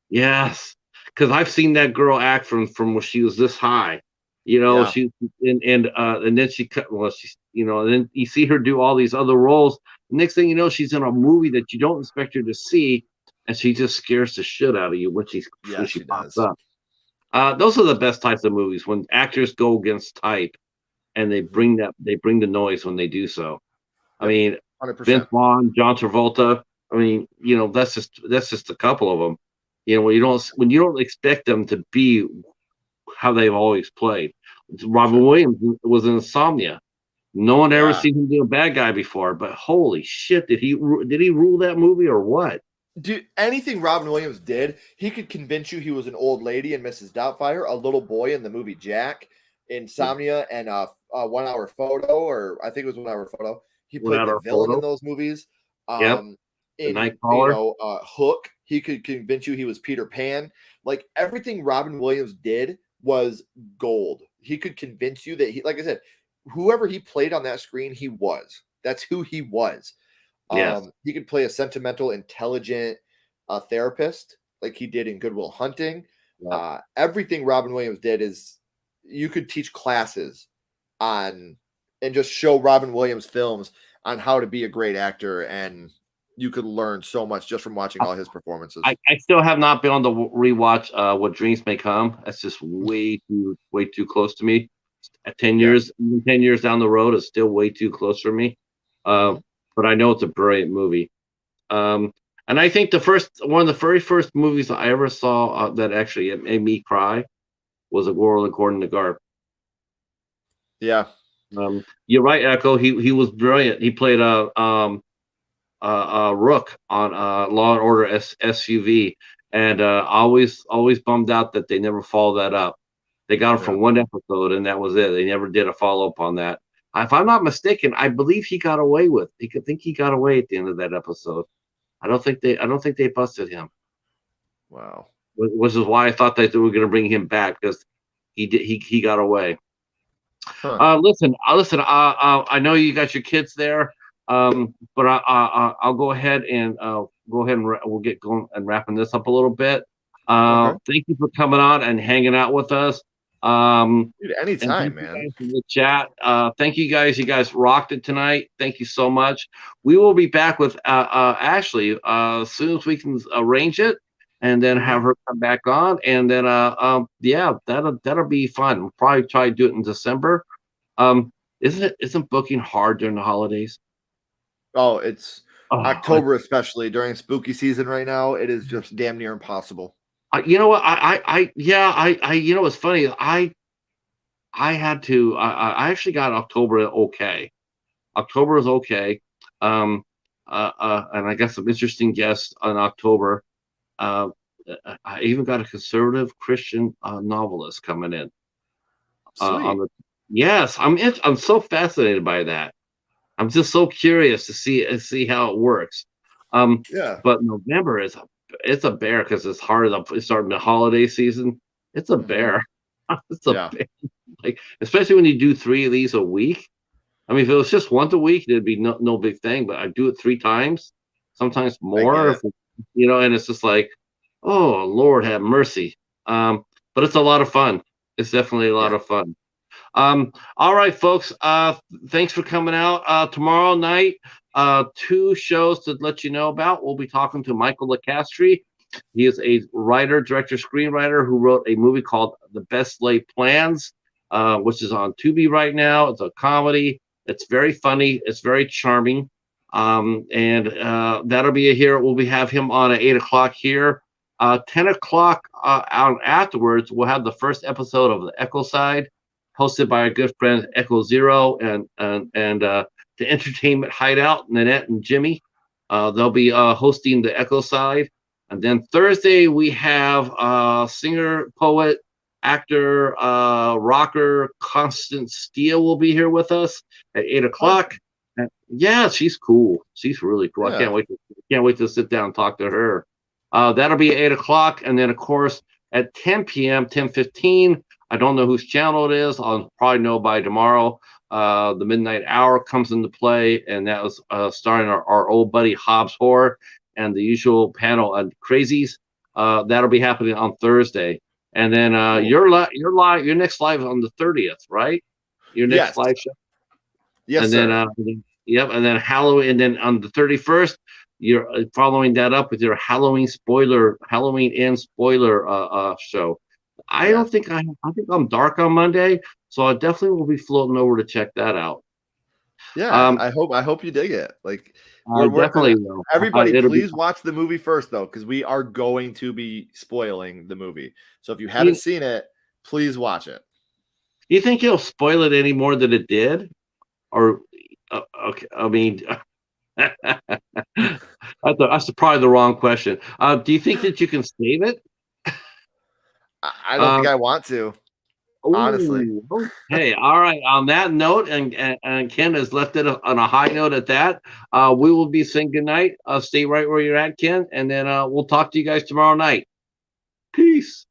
yes. Because I've seen that girl act from when she was this high. Yeah. She and then she cut. Well, she's and then you see her do all these other roles. Next thing you know, she's in a movie that you don't expect her to see, and she just scares the shit out of you when Yeah, she she pops does. up. Those are the best types of movies when actors go against type and Mhm. they bring the noise when they do so. I Yep. mean, Vince 100%. Vaughn, John Travolta. I mean, that's just a couple of them. When you don't expect them to be how they've always played. Robin Sure. Williams was in Insomnia. No one ever Yeah. seen him do a bad guy before, but holy shit, did he rule that movie or what? Dude, anything Robin Williams did, he could convince you he was an old lady in Mrs. Doubtfire, a little boy in the movie Jack, Insomnia, and a 1 Hour Photo, or I think it was 1 Hour Photo. He played Without the our villain in photo. those movies. Yep, the In Nightcrawler. Hook, he could convince you he was Peter Pan. Like everything Robin Williams did was gold. He could convince you that he, like I said, whoever he played on that screen, he was. That's who he was. Yes. He could play a sentimental, intelligent therapist like he did in Good Will Hunting. Yep. Everything Robin Williams did is you could teach classes on and just show Robin Williams films on how to be a great actor, and you could learn so much just from watching all his performances. I still have not been on the rewatch What Dreams May Come. That's just way too close to me. At 10 Yeah. years, even 10 years down the road, it's still way too close for me. But I know it's a brilliant movie. And I think one of the very first movies I ever saw that actually made me cry was A World According to Garp. Yeah. You're right, Echo. He was brilliant. He played a Rook on Law and Order SUV, and always bummed out that they never followed that up. They got it from one episode, and that was it. They never did a follow up on that. If I'm not mistaken, I believe he got away with. He could think he got away at the end of that episode. I don't think they busted him. Wow. Which is why I thought that they were going to bring him back, because he got away. Huh. Listen. I know you got your kids there, but I'll go ahead and we'll get going and wrapping this up a little bit. Okay. Thank you for coming on and hanging out with us. Dude, anytime, and thank man. you guys for the chat. Thank you guys. You guys rocked it tonight. Thank you so much. We will be back with Ashley as soon as we can arrange it, and then have her come back on. And then yeah, that'll be fun. We'll probably try to do it in December. Isn't booking hard during the holidays? Oh, it's October, especially during spooky season right now. It is just damn near impossible. You know what? You know what's funny? I had to. I actually got October okay. October is okay. And I got some interesting guests on October. I even got a conservative Christian novelist coming in. Sweet. Yes, I'm so fascinated by that. I'm just so curious to see how it works. Yeah. But November it's a bear because it's hard. It's starting the holiday season. It's a bear. It's a bear. Like, especially when you do 3 of these a week. I mean, if it was just once a week, it'd be no big thing. But I do it 3 times, sometimes more. And it's just like, oh Lord, have mercy. But it's a lot of fun. It's definitely a lot of fun. All right, folks. Thanks for coming out. Tomorrow night, 2 shows to let you know about. We'll be talking to Michael LaCastri. He is a writer, director, screenwriter who wrote a movie called The Best Laid Plans, which is on Tubi right now. It's a comedy. It's very funny. It's very charming. And that'll be here. We'll have him on at 8:00 here. 10:00 out afterwards, we'll have the first episode of The Echo Side, hosted by our good friend Echo Zero and the Entertainment Hideout, Nanette and Jimmy. They'll be hosting The Echo Side. And then Thursday, we have singer, poet, actor, rocker Constance Steele will be here with us at 8:00. Yeah, she's cool. She's really cool. I can't wait to sit down and talk to her. That'll be at 8:00. And then, of course, at 10 p.m., 10:15, I don't know whose channel it is. I'll probably know by tomorrow. The Midnight Hour comes into play, and that was starring our old buddy Hobbs Horror and the usual panel of crazies. That'll be happening on Thursday. And then your next live on the 30th, right? Your next live show. Yes, and sir. Then and then Halloween, and then on the 31st, you're following that up with your Halloween end spoiler show. I don't think I think I'm dark on Monday, so I definitely will be floating over to check that out. Yeah, I hope you dig it. Like, I definitely will. Everybody, please watch the movie first, though, because we are going to be spoiling the movie. So if you haven't seen it, please watch it. Do you think it'll spoil it any more than it did? Or okay, I mean, that's probably the wrong question. Do you think that you can save it? I don't think Uh, I want to, honestly. oh, okay. All right. On that note, and Ken has left it on a high note at that. We will be saying goodnight. Stay right where you're at, Ken, and then we'll talk to you guys tomorrow night. Peace.